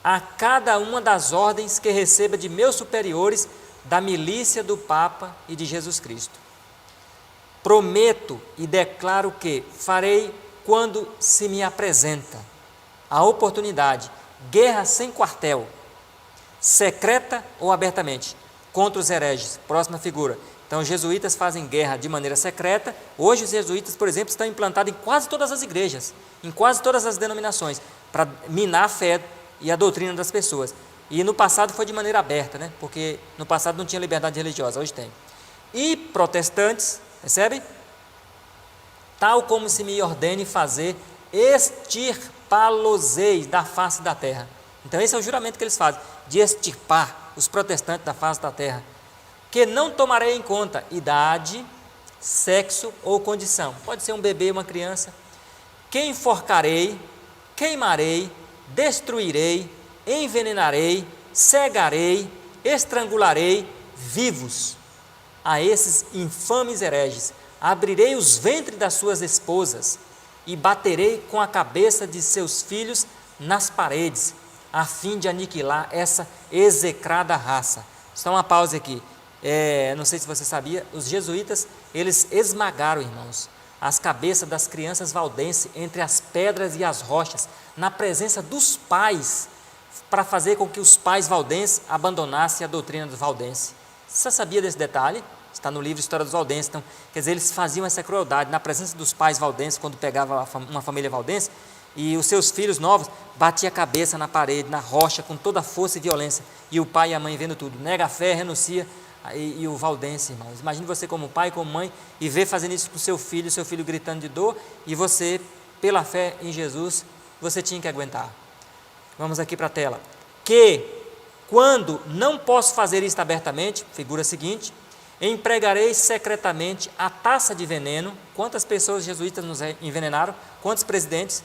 a cada uma das ordens que receba de meus superiores, da milícia do Papa e de Jesus Cristo. Prometo e declaro que farei quando se me apresenta a oportunidade, guerra sem quartel, secreta ou abertamente, contra os hereges, próxima figura, Então, os jesuítas fazem guerra de maneira secreta. Hoje, os jesuítas, por exemplo, estão implantados em quase todas as igrejas, em quase todas as denominações, para minar a fé e a doutrina das pessoas. E no passado foi de maneira aberta, né? Porque no passado não tinha liberdade religiosa, hoje tem. E protestantes, percebe? Tal como se me ordene fazer, extirpá-los-eis da face da terra. Então, esse é o juramento que eles fazem, de extirpar os protestantes da face da terra. Que não tomarei em conta idade, sexo ou condição. Pode ser um bebê, uma criança. Que enforcarei, queimarei, destruirei, envenenarei, cegarei, estrangularei vivos. A esses infames hereges abrirei os ventres das suas esposas e baterei com a cabeça de seus filhos nas paredes, a fim de aniquilar essa execrada raça. Só uma pausa aqui. Não sei se você sabia, os jesuítas, eles esmagaram, irmãos, as cabeças das crianças valdenses entre as pedras e as rochas, na presença dos pais, para fazer com que os pais valdenses abandonassem a doutrina dos valdenses. Você sabia desse detalhe? Está no livro História dos Valdenses. Então, quer dizer, eles faziam essa crueldade na presença dos pais valdenses, quando pegava uma família valdense, e os seus filhos novos batiam a cabeça na parede, na rocha, com toda a força e violência, e o pai e a mãe vendo tudo, nega a fé, renuncia. E o valdense, irmãos, imagine você como pai, como mãe, e ver fazendo isso com o seu filho gritando de dor, e você, pela fé em Jesus, você tinha que aguentar. Vamos aqui para a tela. Que, quando não posso fazer isto abertamente, figura seguinte, empregarei secretamente a taça de veneno. Quantas pessoas jesuítas nos envenenaram? Quantos presidentes?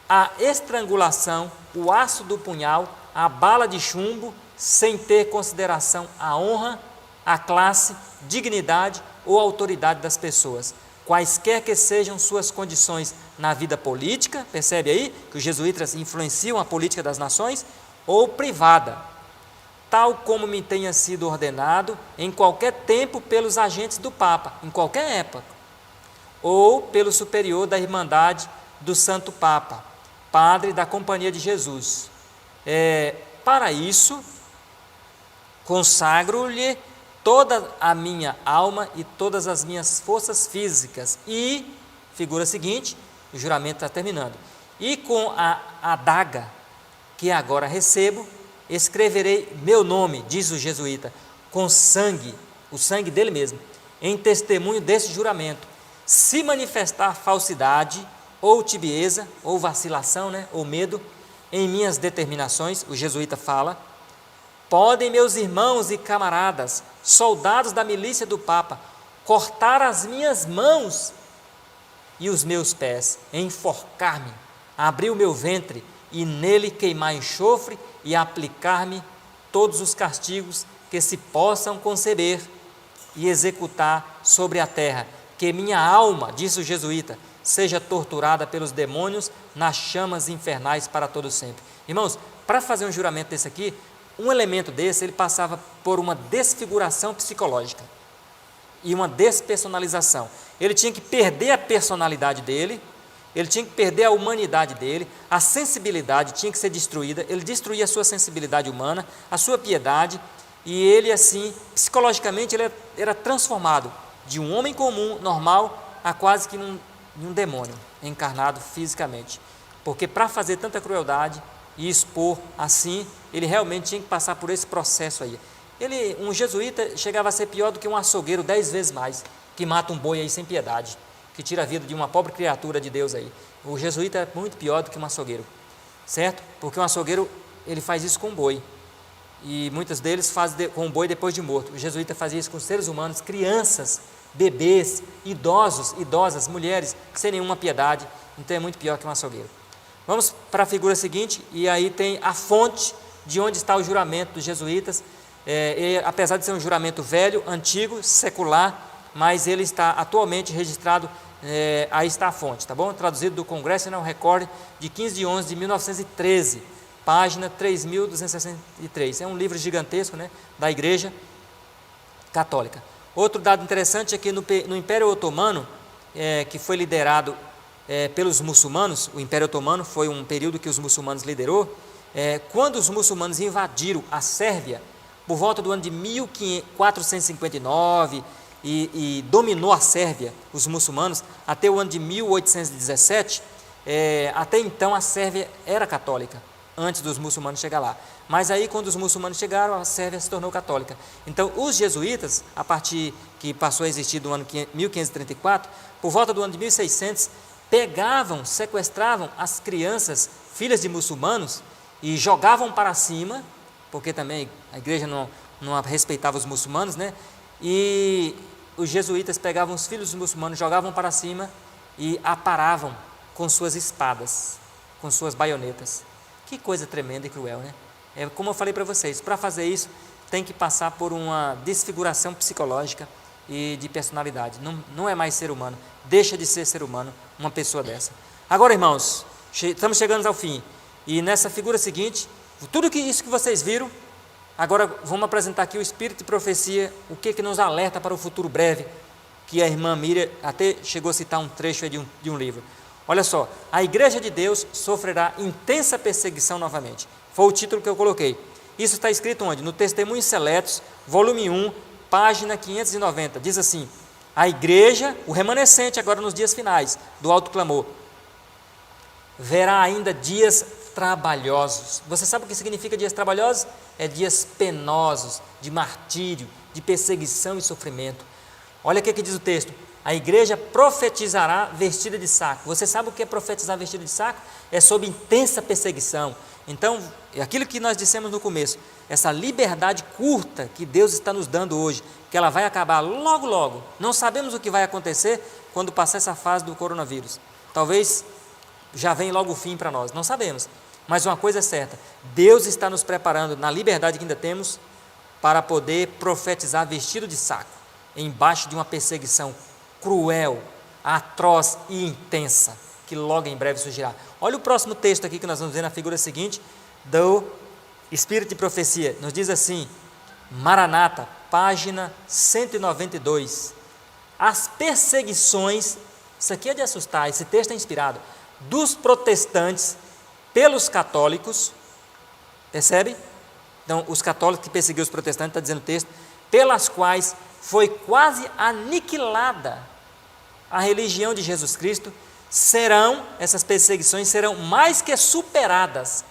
A estrangulação, o aço do punhal, a bala de chumbo, sem ter consideração a honra, a classe, dignidade ou autoridade das pessoas, quaisquer que sejam suas condições na vida política, percebe aí que os jesuítas influenciam a política das nações, ou privada, tal como me tenha sido ordenado em qualquer tempo pelos agentes do Papa, em qualquer época, ou pelo superior da Irmandade do Santo Papa, padre da Companhia de Jesus. Para isso, consagro-lhe toda a minha alma e todas as minhas forças físicas. E, figura seguinte, o juramento está terminando. E com a adaga que agora recebo, escreverei meu nome, diz o jesuíta, com sangue, o sangue dele mesmo, em testemunho desse juramento. Se manifestar falsidade, ou tibieza, ou vacilação, ou medo, em minhas determinações, o jesuíta fala, podem meus irmãos e camaradas, soldados da milícia do Papa, cortar as minhas mãos e os meus pés, enforcar-me, abrir o meu ventre e nele queimar enxofre e aplicar-me todos os castigos que se possam conceber e executar sobre a terra, que minha alma, disse o jesuíta, seja torturada pelos demônios nas chamas infernais para todo sempre. Irmãos, para fazer um juramento desse aqui, um elemento desse, ele passava por uma desfiguração psicológica e uma despersonalização. Ele tinha que perder a personalidade dele, ele tinha que perder a humanidade dele, a sensibilidade tinha que ser destruída, ele destruía a sua sensibilidade humana, a sua piedade, e ele assim, psicologicamente, ele era transformado de um homem comum, normal, a quase que um demônio, encarnado fisicamente. Porque para fazer tanta crueldade e expor assim, ele realmente tinha que passar por esse processo aí. Um jesuíta chegava a ser pior do que um açougueiro 10 vezes mais, que mata um boi aí sem piedade, que tira a vida de uma pobre criatura de Deus aí. O jesuíta é muito pior do que um açougueiro, certo? Porque um açougueiro, ele faz isso com boi, e muitos deles fazem com o boi depois de morto. O jesuíta fazia isso com seres humanos, crianças, bebês, idosos, idosas, mulheres, sem nenhuma piedade. Então é muito pior que um açougueiro. Vamos para a figura seguinte, e aí tem a fonte de onde está o juramento dos jesuítas. Apesar de ser um juramento velho, antigo, secular, mas ele está atualmente registrado, aí está a fonte, tá bom? Traduzido do Congressional Record de 15 de 11 de 1913, página 3263. É um livro gigantesco, da Igreja Católica. Outro dado interessante é que no Império Otomano, que foi liderado pelos muçulmanos, o Império Otomano foi um período que os muçulmanos liderou, quando os muçulmanos invadiram a Sérvia, por volta do ano de 1459 e dominou a Sérvia, os muçulmanos, até o ano de 1817. Até então a Sérvia era católica, antes dos muçulmanos chegar lá. Mas aí, quando os muçulmanos chegaram, a Sérvia se tornou católica. Então, os jesuítas, a partir que passou a existir do ano 1534, por volta do ano de 1600, pegavam, sequestravam as crianças, filhas de muçulmanos, e jogavam para cima, porque também a igreja não respeitava os muçulmanos, né? E os jesuítas pegavam os filhos dos muçulmanos, jogavam para cima e aparavam com suas espadas, com suas baionetas. Que coisa tremenda e cruel, né? Como eu falei para vocês, para fazer isso tem que passar por uma desfiguração psicológica e de personalidade. Não é mais ser humano, deixa de ser ser humano uma pessoa dessa. Agora, irmãos, estamos chegando ao fim. E nessa figura seguinte, tudo isso que vocês viram, agora vamos apresentar aqui o Espírito de Profecia, o que nos alerta para o futuro breve, que a irmã Miriam até chegou a citar um trecho aí de um livro. Olha só, a Igreja de Deus sofrerá intensa perseguição novamente. Foi o título que eu coloquei. Isso está escrito onde? No Testemunhos Seletos, volume 1, página 590. Diz assim: a igreja, o remanescente agora nos dias finais do alto clamor, verá ainda dias trabalhosos. Você sabe o que significa dias trabalhosos? É dias penosos, de martírio, de perseguição e sofrimento. Olha o que diz o texto: a igreja profetizará vestida de saco. Você sabe o que é profetizar vestida de saco? É sob intensa perseguição. Então, aquilo que nós dissemos no começo, essa liberdade curta que Deus está nos dando hoje, que ela vai acabar logo, logo. Não sabemos o que vai acontecer quando passar essa fase do coronavírus. Talvez já venha logo o fim para nós, não sabemos. Mas uma coisa é certa, Deus está nos preparando, na liberdade que ainda temos, para poder profetizar vestido de saco, embaixo de uma perseguição cruel, atroz e intensa, que logo em breve surgirá. Olha o próximo texto aqui que nós vamos ver na figura seguinte, do Espírito de Profecia. Nos diz assim, Maranata, página 192. As perseguições, isso aqui é de assustar, esse texto é inspirado, dos protestantes pelos católicos, percebe? Então, os católicos que perseguiam os protestantes, está dizendo o texto, pelas quais foi quase aniquilada a religião de Jesus Cristo, essas perseguições serão mais que superadas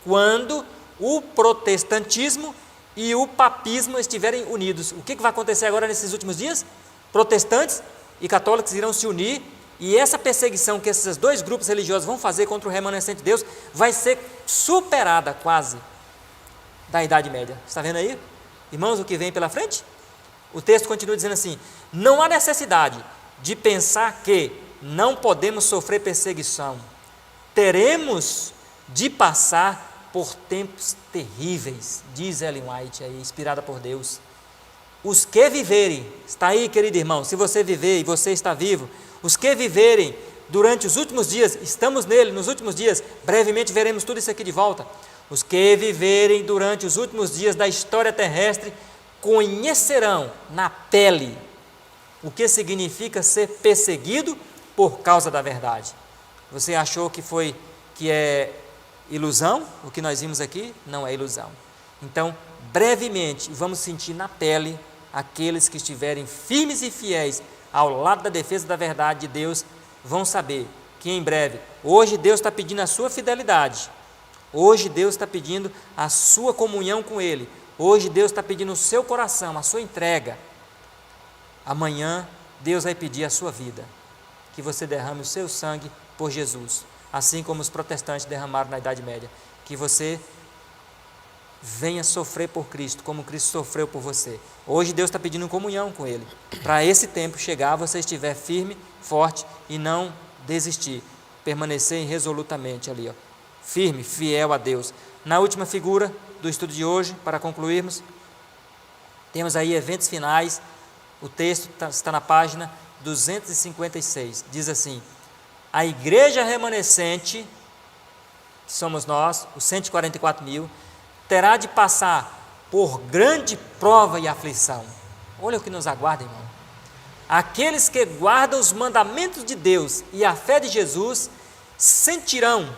quando o protestantismo e o papismo estiverem unidos. O que vai acontecer agora nesses últimos dias? Protestantes e católicos irão se unir, e essa perseguição que esses dois grupos religiosos vão fazer contra o remanescente de Deus vai ser superada quase da Idade Média. Está vendo aí, irmãos, o que vem pela frente? O texto continua dizendo assim: não há necessidade de pensar que não podemos sofrer perseguição, teremos de passar por tempos terríveis, diz Ellen White, aí, inspirada por Deus. Os que viverem, está aí, querido irmão, se você viver e você está vivo, os que viverem durante os últimos dias, estamos nele, nos últimos dias, brevemente veremos tudo isso aqui de volta. Os que viverem durante os últimos dias da história terrestre conhecerão na pele o que significa ser perseguido por causa da verdade. Você achou que é ilusão? O que nós vimos aqui não é ilusão. Então, brevemente, vamos sentir na pele aqueles que estiverem firmes e fiéis ao lado da defesa da verdade de Deus, vão saber que em breve, hoje Deus está pedindo a sua fidelidade, hoje Deus está pedindo a sua comunhão com Ele, hoje Deus está pedindo o seu coração, a sua entrega. Amanhã Deus vai pedir a sua vida, que você derrame o seu sangue por Jesus, assim como os protestantes derramaram na Idade Média, que você venha sofrer por Cristo, como Cristo sofreu por você. Hoje Deus está pedindo comunhão com Ele, para esse tempo chegar, você estiver firme, forte e não desistir, permanecer resolutamente ali, firme, fiel a Deus. Na última figura do estudo de hoje, para concluirmos, temos aí eventos finais. O texto está na página 256, diz assim: a igreja remanescente, que somos nós, os 144 mil, terá de passar por grande prova e aflição. Olha o que nos aguarda, irmão. Aqueles que guardam os mandamentos de Deus e a fé de Jesus sentirão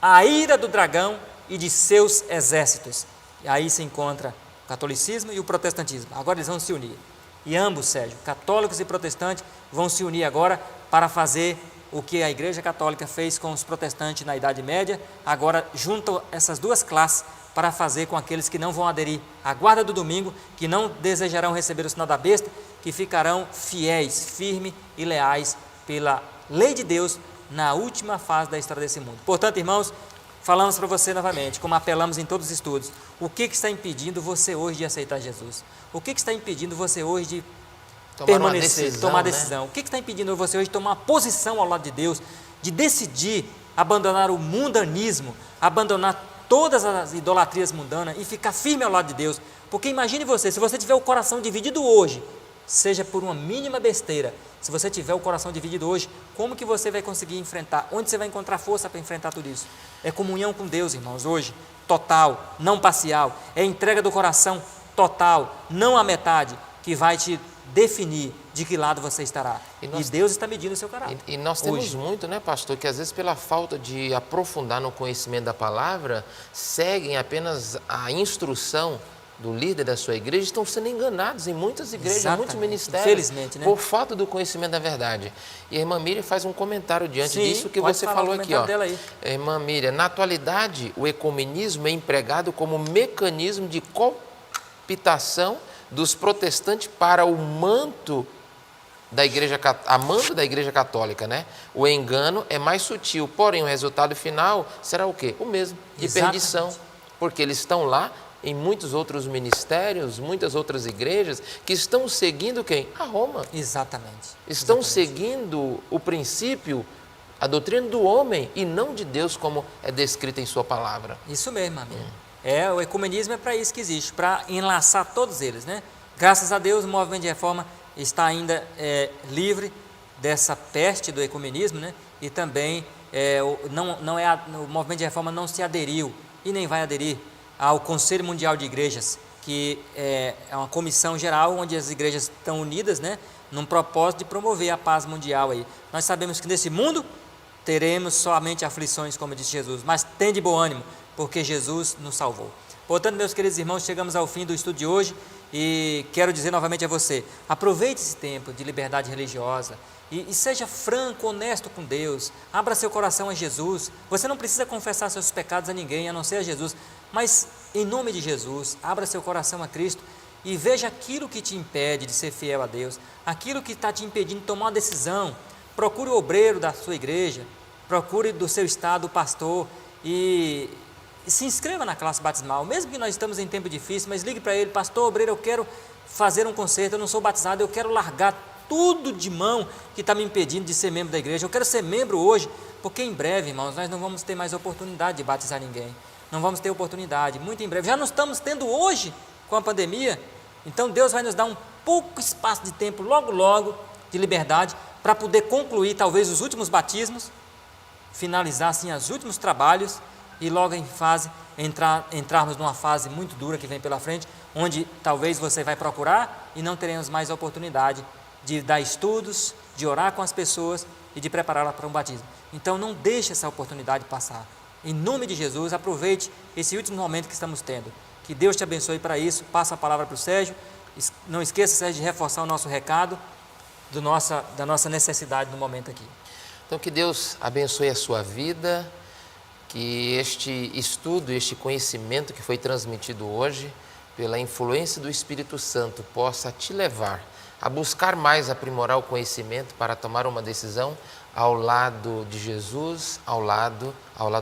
a ira do dragão e de seus exércitos. E aí se encontra o catolicismo e o protestantismo. Agora eles vão se unir. E ambos, Sérgio, católicos e protestantes, vão se unir agora para fazer o que a Igreja Católica fez com os protestantes na Idade Média. Agora juntam essas duas classes para fazer com aqueles que não vão aderir à guarda do domingo, que não desejarão receber o sinal da besta, que ficarão fiéis, firmes e leais pela lei de Deus na última fase da história desse mundo. Portanto, irmãos, falamos para você novamente, como apelamos em todos os estudos, o que está impedindo você hoje de aceitar Jesus? O que está impedindo você hoje de permanecer, tomar decisão? Né? O que está impedindo você hoje de tomar uma posição ao lado de Deus, de decidir abandonar o mundanismo, abandonar todas as idolatrias mundanas e ficar firme ao lado de Deus? Porque imagine você, se você tiver o coração dividido hoje, seja por uma mínima besteira, se você tiver o coração dividido hoje, como que você vai conseguir enfrentar? Onde você vai encontrar força para enfrentar tudo isso? É comunhão com Deus, irmãos, hoje, total, não parcial, é entrega do coração total, não a metade, que vai te definir de que lado você estará. E Deus está medindo o seu caráter. E nós temos muito, né, pastor, que às vezes pela falta de aprofundar no conhecimento da palavra, seguem apenas a instrução do líder da sua igreja, estão sendo enganados em muitas igrejas, em muitos ministérios, infelizmente, né? Por falta do conhecimento da verdade. E a irmã Miriam faz um comentário diante disso que você falou aqui. Irmã Miriam, na atualidade, o ecumenismo é empregado como mecanismo de cooptação dos protestantes para o manto da igreja, a manto da igreja católica, né? O engano é mais sutil, porém o resultado final será o quê? O mesmo, de perdição, porque eles estão lá em muitos outros ministérios, muitas outras igrejas, que estão seguindo quem? A Roma. Exatamente. Estão seguindo o princípio, a doutrina do homem e não de Deus, como é descrita em sua palavra. Isso mesmo, amigo. O ecumenismo é para isso que existe, para enlaçar todos eles, né? Graças a Deus, o movimento de reforma está ainda livre dessa peste do ecumenismo, né? E também o movimento de reforma não se aderiu e nem vai aderir ao Conselho Mundial de Igrejas, que é uma comissão geral onde as igrejas estão unidas, né, num propósito de promover a paz mundial aí. Nós sabemos que nesse mundo teremos somente aflições, como disse Jesus, mas tende bom ânimo, porque Jesus nos salvou. Portanto, meus queridos irmãos, chegamos ao fim do estudo de hoje e quero dizer novamente a você, aproveite esse tempo de liberdade religiosa e seja franco, honesto com Deus, abra seu coração a Jesus. Você não precisa confessar seus pecados a ninguém, a não ser a Jesus, mas em nome de Jesus, abra seu coração a Cristo e veja aquilo que te impede de ser fiel a Deus, aquilo que está te impedindo de tomar uma decisão. Procure o obreiro da sua igreja, procure do seu estado o pastor e se inscreva na classe batismal, mesmo que nós estamos em tempo difícil, mas ligue para ele: pastor, obreiro, eu quero fazer um concerto, eu não sou batizado, eu quero largar tudo de mão que está me impedindo de ser membro da igreja, eu quero ser membro hoje, porque em breve, irmãos, nós não vamos ter mais oportunidade de batizar ninguém, não vamos ter oportunidade, muito em breve, já não estamos tendo hoje com a pandemia, então Deus vai nos dar um pouco espaço de tempo, logo logo, de liberdade, para poder concluir talvez os últimos batismos, finalizar assim os últimos trabalhos e logo em fase, entrarmos numa fase muito dura que vem pela frente, onde talvez você vai procurar e não teremos mais a oportunidade de dar estudos, de orar com as pessoas e de prepará-las para um batismo. Então não deixe essa oportunidade passar. Em nome de Jesus, aproveite esse último momento que estamos tendo. Que Deus te abençoe para isso. Passa a palavra para o Sérgio. Não esqueça, Sérgio, de reforçar o nosso recado da nossa necessidade no momento aqui. Então que Deus abençoe a sua vida, que este estudo, este conhecimento que foi transmitido hoje, pela influência do Espírito Santo, possa te levar a buscar mais aprimorar o conhecimento para tomar uma decisão ao lado de Jesus, ao lado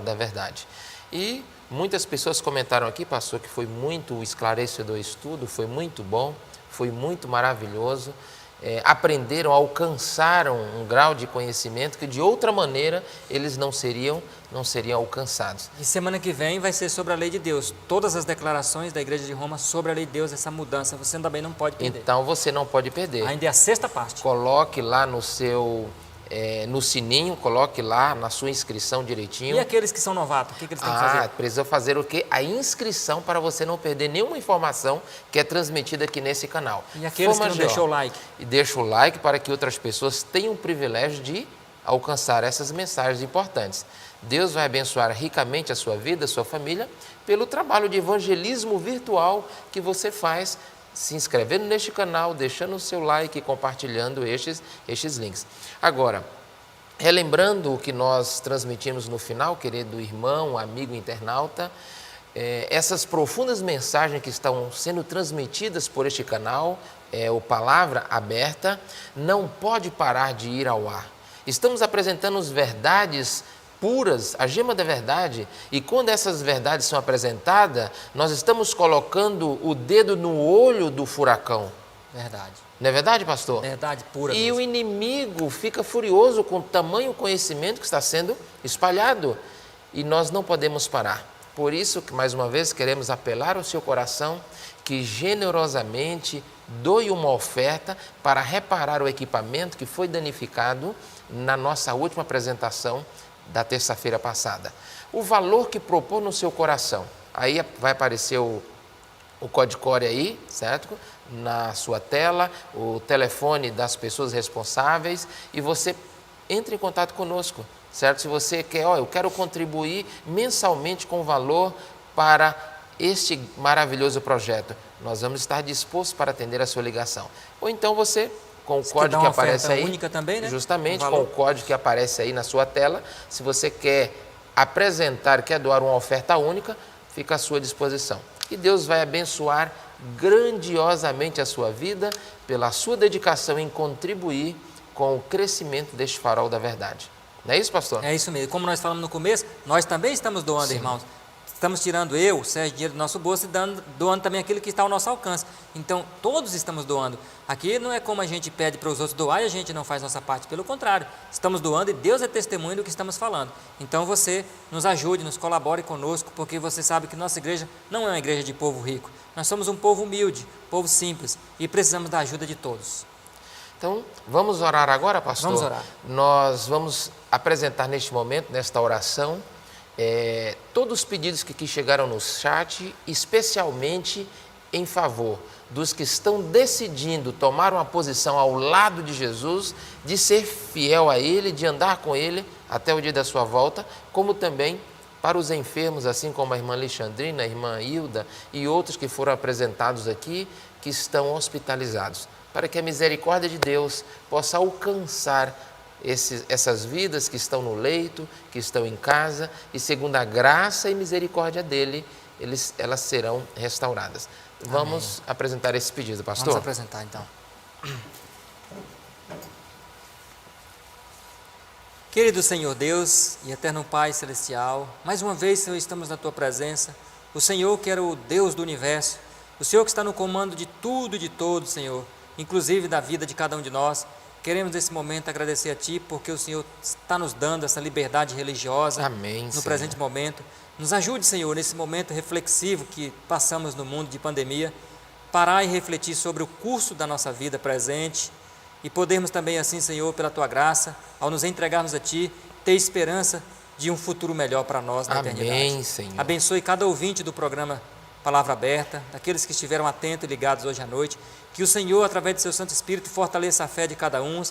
da verdade. E muitas pessoas comentaram aqui, pastor, que foi muito esclarecedor o estudo, foi muito bom, foi muito maravilhoso. Aprenderam, alcançaram um grau de conhecimento que de outra maneira eles não seriam alcançados. E semana que vem vai ser sobre a lei de Deus, todas as declarações da Igreja de Roma sobre a lei de Deus, essa mudança, você também não pode perder. Então você não pode perder. Ainda é a sexta parte. Coloque lá no sininho, coloque lá na sua inscrição direitinho. E aqueles que são novatos, o que eles têm que fazer? Precisa fazer o quê? A inscrição para você não perder nenhuma informação que é transmitida aqui nesse canal. E aqueles que não deixou o like? E deixa o like para que outras pessoas tenham o privilégio de alcançar essas mensagens importantes. Deus vai abençoar ricamente a sua vida, a sua família, pelo trabalho de evangelismo virtual que você faz, se inscrevendo neste canal, deixando o seu like e compartilhando estes links. Agora, relembrando o que nós transmitimos no final, querido irmão, amigo internauta, essas profundas mensagens que estão sendo transmitidas por este canal, o Palavra Aberta, não pode parar de ir ao ar. Estamos apresentando as verdades puras, a gema da verdade, e quando essas verdades são apresentadas, nós estamos colocando o dedo no olho do furacão. Verdade. Não é verdade, pastor? Verdade pura. E mesmo. o inimigo fica furioso com o tamanho conhecimento que está sendo espalhado, e nós não podemos parar. Por isso que, mais uma vez, queremos apelar ao seu coração que generosamente doe uma oferta para reparar o equipamento que foi danificado na nossa última apresentação da terça-feira passada. O valor que propor no seu coração, aí vai aparecer o código aí, certo? Na sua tela, o telefone das pessoas responsáveis, e você entre em contato conosco, certo? Se você quer, eu quero contribuir mensalmente com valor para este maravilhoso projeto, nós vamos estar dispostos para atender a sua ligação. Ou então você, com o código que aparece aí, única também, né? Justamente com o código que aparece aí na sua tela, se você quer apresentar, quer doar uma oferta única, fica à sua disposição. E Deus vai abençoar grandiosamente a sua vida pela sua dedicação em contribuir com o crescimento deste farol da verdade. Não é isso, pastor? É isso mesmo. Como nós falamos no começo, nós também estamos doando, Sim. irmãos. Estamos tirando o Sérgio, dinheiro do nosso bolso e doando também aquilo que está ao nosso alcance. Então, todos estamos doando. Aqui não é como a gente pede para os outros doar e a gente não faz nossa parte. Pelo contrário, estamos doando e Deus é testemunho do que estamos falando. Então, você nos ajude, nos colabore conosco, porque você sabe que nossa igreja não é uma igreja de povo rico. Nós somos um povo humilde, povo simples, e precisamos da ajuda de todos. Então, vamos orar agora, pastor? Vamos orar. Nós vamos apresentar neste momento, nesta oração, todos os pedidos que aqui chegaram no chat, especialmente em favor dos que estão decidindo tomar uma posição ao lado de Jesus, de ser fiel a Ele, de andar com Ele até o dia da sua volta, como também para os enfermos, assim como a irmã Alexandrina, a irmã Hilda e outros que foram apresentados aqui, que estão hospitalizados, para que a misericórdia de Deus possa alcançar essas vidas que estão no leito, que estão em casa, e segundo a graça e misericórdia dele, elas serão restauradas. Vamos apresentar esse pedido, pastor? Vamos apresentar então. Querido Senhor Deus e eterno Pai Celestial, mais uma vez, Senhor, estamos na Tua presença. O Senhor que era o Deus do universo, o Senhor que está no comando de tudo e de todos, Senhor, inclusive da vida de cada um de nós. Queremos nesse momento agradecer a Ti, porque o Senhor está nos dando essa liberdade religiosa. Amém, no Senhor. Presente momento. Nos ajude, Senhor, nesse momento reflexivo que passamos no mundo de pandemia, parar e refletir sobre o curso da nossa vida presente e podermos também assim, Senhor, pela Tua graça, ao nos entregarmos a Ti, ter esperança de um futuro melhor para nós na eternidade. Amém, Senhor. Abençoe cada ouvinte do programa Palavra Aberta, daqueles que estiveram atentos e ligados hoje à noite, que o Senhor, através do Seu Santo Espírito, fortaleça a fé de cada um,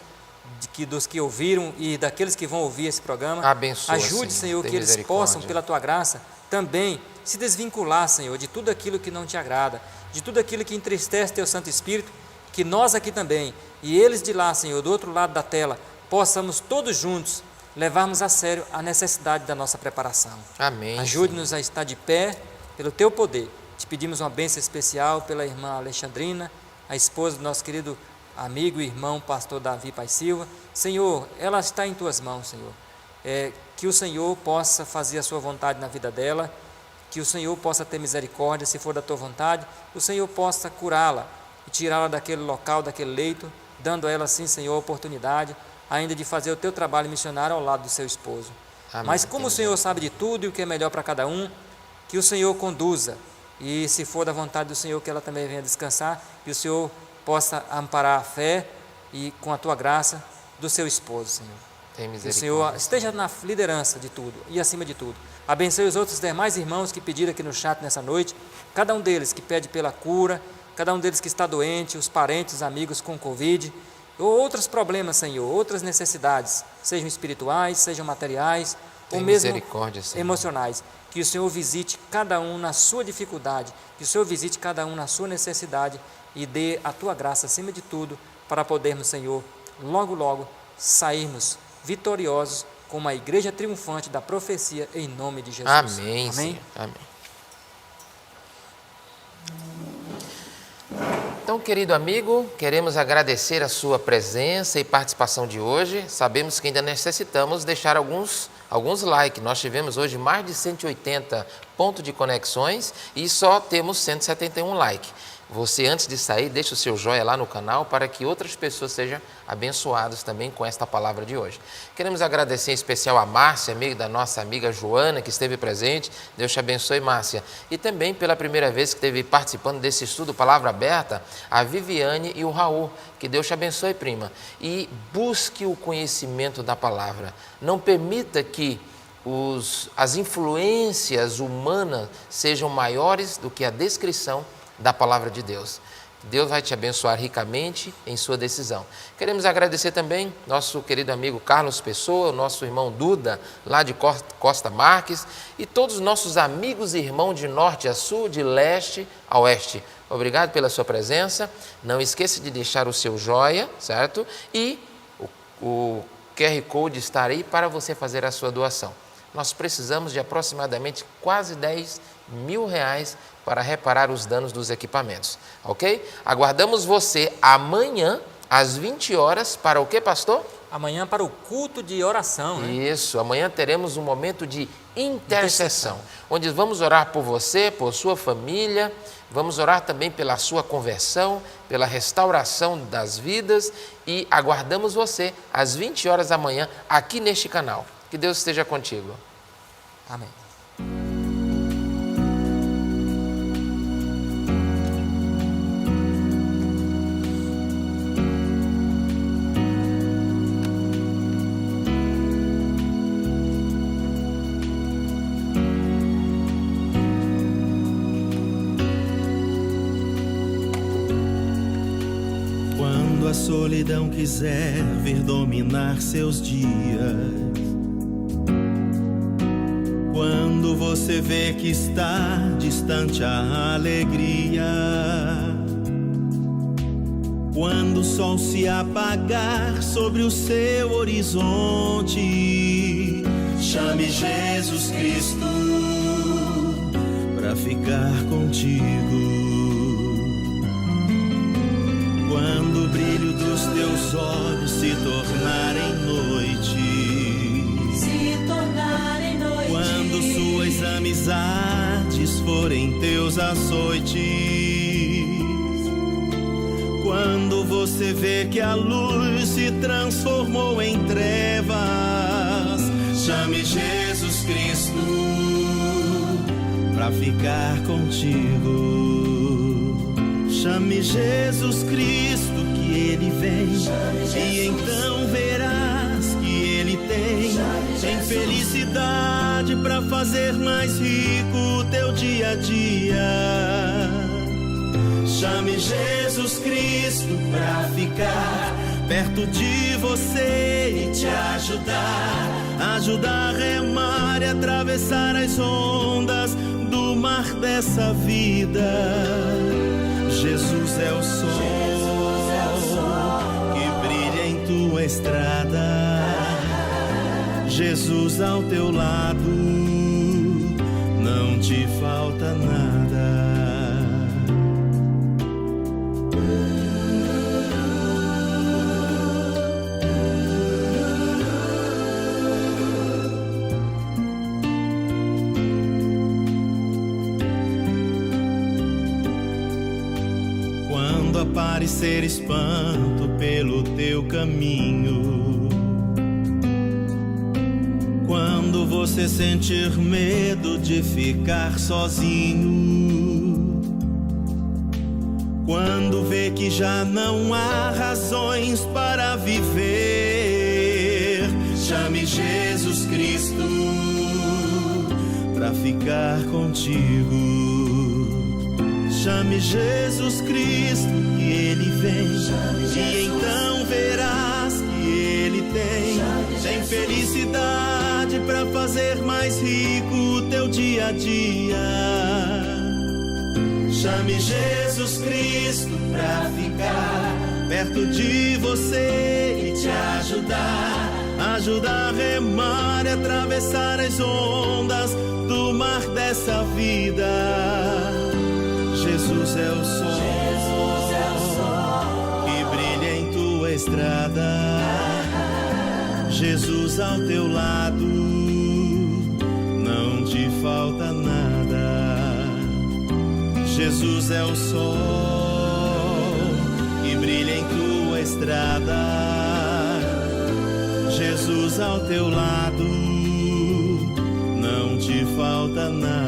dos que ouviram e daqueles que vão ouvir esse programa. Abençoa, Ajude, Senhor, que eles possam, pela Tua graça, também se desvincular, Senhor, de tudo aquilo que não Te agrada, de tudo aquilo que entristece Teu Santo Espírito, que nós aqui também, e eles de lá, Senhor, do outro lado da tela, possamos todos juntos levarmos a sério a necessidade da nossa preparação. Amém. Ajude-nos a estar de pé pelo Teu poder. Te pedimos uma bênção especial pela irmã Alexandrina, a esposa do nosso querido amigo e irmão pastor Davi Pai Silva. Senhor, ela está em Tuas mãos, Senhor. Que o Senhor possa fazer a Sua vontade na vida dela, que o Senhor possa ter misericórdia, se for da Tua vontade, o Senhor possa curá-la e tirá-la daquele local, daquele leito, dando a ela, sim, Senhor, a oportunidade ainda de fazer o Teu trabalho missionário ao lado do seu esposo. Amém. Mas como o Senhor sabe de tudo e o que é melhor para cada um, que o Senhor conduza, e se for da vontade do Senhor, que ela também venha descansar, e o Senhor possa amparar a fé e com a Tua graça do seu esposo, Senhor. Tem Que o misericórdia. Senhor esteja na liderança de tudo e acima de tudo. Abençoe os outros demais irmãos que pediram aqui no chat nessa noite, cada um deles que pede pela cura, cada um deles que está doente, os parentes, os amigos com Covid, ou outros problemas, Senhor, outras necessidades, sejam espirituais, sejam materiais, ou mesmo emocionais. Que o Senhor visite cada um na sua dificuldade, que o Senhor visite cada um na sua necessidade e dê a Tua graça acima de tudo, para podermos, Senhor, logo, logo, sairmos vitoriosos como a igreja triunfante da profecia, em nome de Jesus. Amém, Amém. Senhor. Amém. Então, querido amigo, queremos agradecer a sua presença e participação de hoje. Sabemos que ainda necessitamos deixar alguns likes. Nós tivemos hoje mais de 180 pontos de conexões e só temos 171 likes. Você, antes de sair, deixa o seu joinha lá no canal para que outras pessoas sejam abençoadas também com esta palavra de hoje. Queremos agradecer em especial a Márcia, amiga da nossa amiga Joana, que esteve presente. Deus te abençoe, Márcia. E também, pela primeira vez que esteve participando desse estudo Palavra Aberta, a Viviane e o Raul. Que Deus te abençoe, prima. E busque o conhecimento da palavra. Não permita que as influências humanas sejam maiores do que a descrição da palavra de Deus. Deus vai te abençoar ricamente em sua decisão. Queremos agradecer também nosso querido amigo Carlos Pessoa, nosso irmão Duda, lá de Costa Marques, e todos os nossos amigos e irmãos de norte a sul, de leste a oeste. Obrigado pela sua presença. Não esqueça de deixar o seu joia, certo? E o QR Code está aí para você fazer a sua doação. Nós precisamos de aproximadamente quase 10 mil reais para reparar os danos dos equipamentos, ok? Aguardamos você amanhã às 20 horas para o que, pastor? Amanhã para o culto de oração, né? Isso, amanhã teremos um momento de intercessão, onde vamos orar por você, por sua família, vamos orar também pela sua conversão, pela restauração das vidas e aguardamos você às 20 horas da manhã aqui neste canal. Que Deus esteja contigo. Amém. Quando a solidão quiser vir dominar seus dias, quando você vê que está distante a alegria, quando o sol se apagar sobre o seu horizonte, chame Jesus Cristo para ficar contigo. Quando o brilho dos teus olhos se tornarem noite, quando suas amizades forem teus açoites, quando você vê que a luz se transformou em trevas, chame Jesus Cristo para ficar contigo. Chame Jesus Cristo que Ele vem, e então verás que Ele tem felicidade para fazer mais rico o teu dia a dia. Chame Jesus Cristo para ficar perto de você e te ajudar a remar e atravessar as ondas do mar dessa vida. Jesus é o sol que brilha em tua estrada. Jesus ao teu lado, não te falta nada. Quando aparecer espanto pelo teu caminho, quando você sentir medo de ficar sozinho, quando vê que já não há razões para viver, chame Jesus Cristo para ficar contigo. Chame Jesus Cristo, que Ele vem, e então verás que Ele tem felicidade para fazer mais rico o teu dia a dia. Chame Jesus Cristo pra ficar perto de você e te ajudar a remar e atravessar as ondas do mar dessa vida. Jesus é o sol que brilha em tua estrada. Jesus ao teu lado, não te falta nada. Jesus é o sol que brilha em tua estrada. Jesus ao teu lado, não te falta nada.